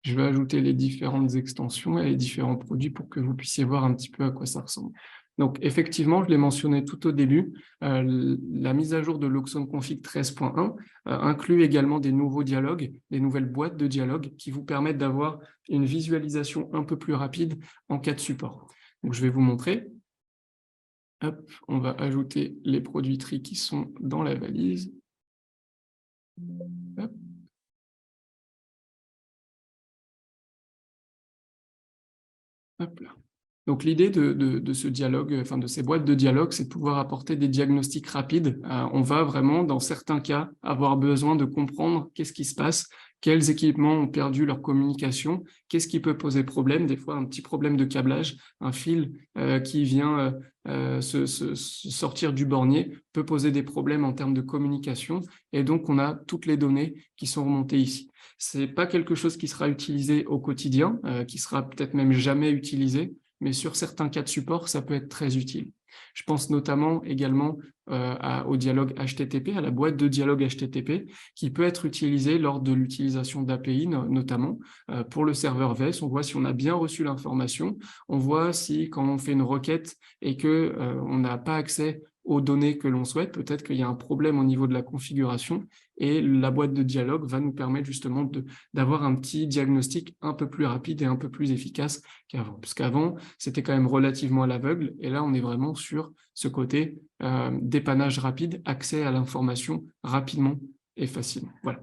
Je vais ajouter les différentes extensions et les différents produits pour que vous puissiez voir un petit peu à quoi ça ressemble. Donc, effectivement, je l'ai mentionné tout au début, la mise à jour de l'Oxone Config 13.1 inclut également des nouveaux dialogues, des nouvelles boîtes de dialogues qui vous permettent d'avoir une visualisation un peu plus rapide en cas de support. Donc, je vais vous montrer. Hop, on va ajouter les produits tri qui sont dans la valise. Hop. Hop là. Donc l'idée de ce dialogue, enfin de ces boîtes de dialogue, c'est de pouvoir apporter des diagnostics rapides. On va vraiment, dans certains cas, avoir besoin de comprendre qu'est-ce qui se passe, quels équipements ont perdu leur communication, qu'est-ce qui peut poser problème, des fois un petit problème de câblage, un fil qui vient se sortir du bornier peut poser des problèmes en termes de communication, et donc on a toutes les données qui sont remontées ici. C'est pas quelque chose qui sera utilisé au quotidien, qui sera peut-être même jamais utilisé, mais sur certains cas de support, ça peut être très utile. Je pense notamment également au dialogue HTTP, à la boîte de dialogue HTTP, qui peut être utilisée lors de l'utilisation d'API, notamment pour le serveur VES. On voit si on a bien reçu l'information, on voit si quand on fait une requête et qu'on n'a pas accès aux données que l'on souhaite, peut-être qu'il y a un problème au niveau de la configuration, et la boîte de dialogue va nous permettre justement d'avoir un petit diagnostic un peu plus rapide et un peu plus efficace qu'avant. Parce qu'avant, c'était quand même relativement à l'aveugle, et là, on est vraiment sur ce côté dépannage rapide, accès à l'information rapidement et facilement. Voilà,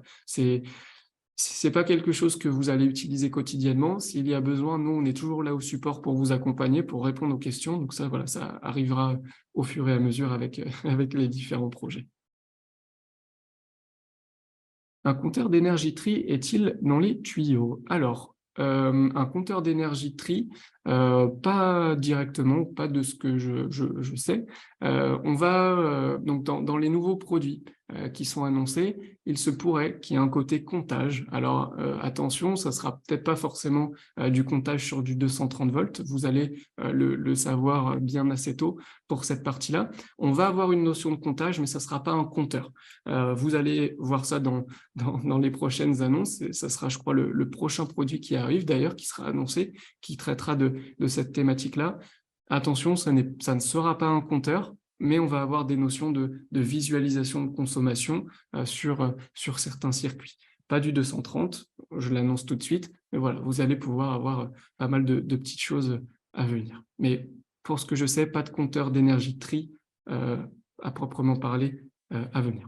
c'est pas quelque chose que vous allez utiliser quotidiennement. S'il y a besoin, nous, on est toujours là au support pour vous accompagner, pour répondre aux questions. Donc ça, voilà, ça arrivera au fur et à mesure avec les différents projets. Un compteur d'énergie tri est-il dans les tuyaux? Alors, un compteur d'énergie tri, pas directement, pas de ce que je sais. On va, donc dans les nouveaux produits qui sont annoncés, il se pourrait qu'il y ait un côté comptage. Alors, attention, ça ne sera peut-être pas forcément du comptage sur du 230 volts. Vous allez le savoir bien assez tôt pour cette partie-là. On va avoir une notion de comptage, mais ça ne sera pas un compteur. Vous allez voir ça dans les prochaines annonces. Ça sera, je crois, le prochain produit qui arrive, d'ailleurs, qui sera annoncé, qui traitera de cette thématique-là. Attention, ça ne sera pas un compteur, mais on va avoir des notions de visualisation de consommation sur certains circuits. Pas du 230, je l'annonce tout de suite, mais voilà, vous allez pouvoir avoir pas mal de petites choses à venir. Mais pour ce que je sais, pas de compteur d'énergie tri à proprement parler à venir,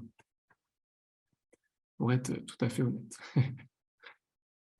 pour être tout à fait honnête.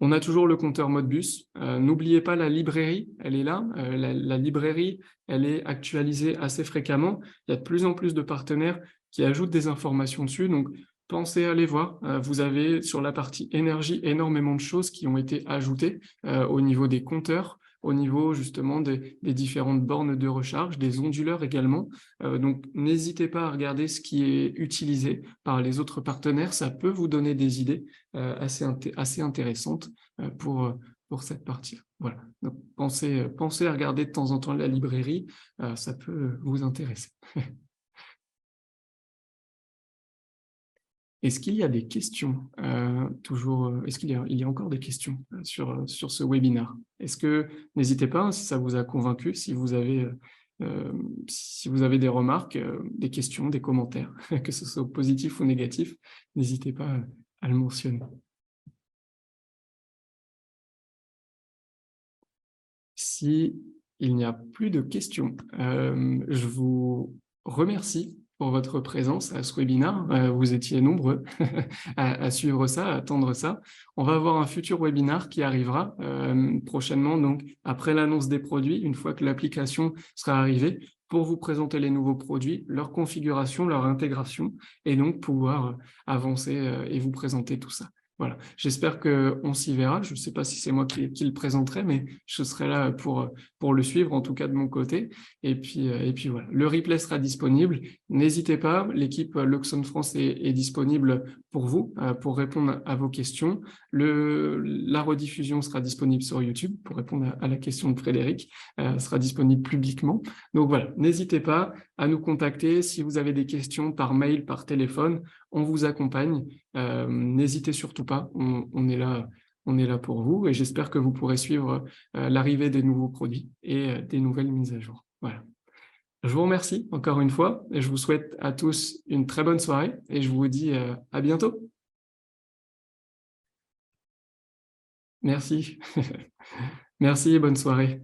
On a toujours le compteur Modbus. N'oubliez pas la librairie, elle est là. La librairie, elle est actualisée assez fréquemment. Il y a de plus en plus de partenaires qui ajoutent des informations dessus. Donc, pensez à aller voir. Vous avez sur la partie énergie énormément de choses qui ont été ajoutées au niveau des compteurs, au niveau justement des différentes bornes de recharge, des onduleurs également. Donc, n'hésitez pas à regarder ce qui est utilisé par les autres partenaires. Ça peut vous donner des idées assez intéressantes pour cette partie. Voilà. Donc, pensez à regarder de temps en temps la librairie. Ça peut vous intéresser. Est-ce qu'il y a des questions toujours est-ce qu'il y a encore des questions sur ce webinaire? Est-ce que n'hésitez pas, hein, si ça vous a convaincu, si vous avez des remarques, des questions, des commentaires, que ce soit positif ou négatif, n'hésitez pas à le mentionner. Si il n'y a plus de questions, je vous remercie pour votre présence à ce webinaire. Vous étiez nombreux à suivre ça, à attendre ça. On va avoir un futur webinaire qui arrivera prochainement, donc après l'annonce des produits, une fois que l'application sera arrivée, pour vous présenter les nouveaux produits, leur configuration, leur intégration, et donc pouvoir avancer et vous présenter tout ça. Voilà, j'espère qu'on s'y verra. Je ne sais pas si c'est moi qui le présenterai, mais je serai là pour le suivre, en tout cas de mon côté. Et puis voilà, le replay sera disponible. N'hésitez pas, l'équipe Luxon France est disponible pour vous, pour répondre à vos questions. La rediffusion sera disponible sur YouTube pour répondre à la question de Frédéric, sera disponible publiquement. Donc voilà, n'hésitez pas à nous contacter si vous avez des questions par mail, par téléphone. On vous accompagne. N'hésitez surtout pas, on est là pour vous, et j'espère que vous pourrez suivre l'arrivée des nouveaux produits et des nouvelles mises à jour. Voilà. Je vous remercie encore une fois, et je vous souhaite à tous une très bonne soirée, et je vous dis à bientôt. Merci. Merci et bonne soirée.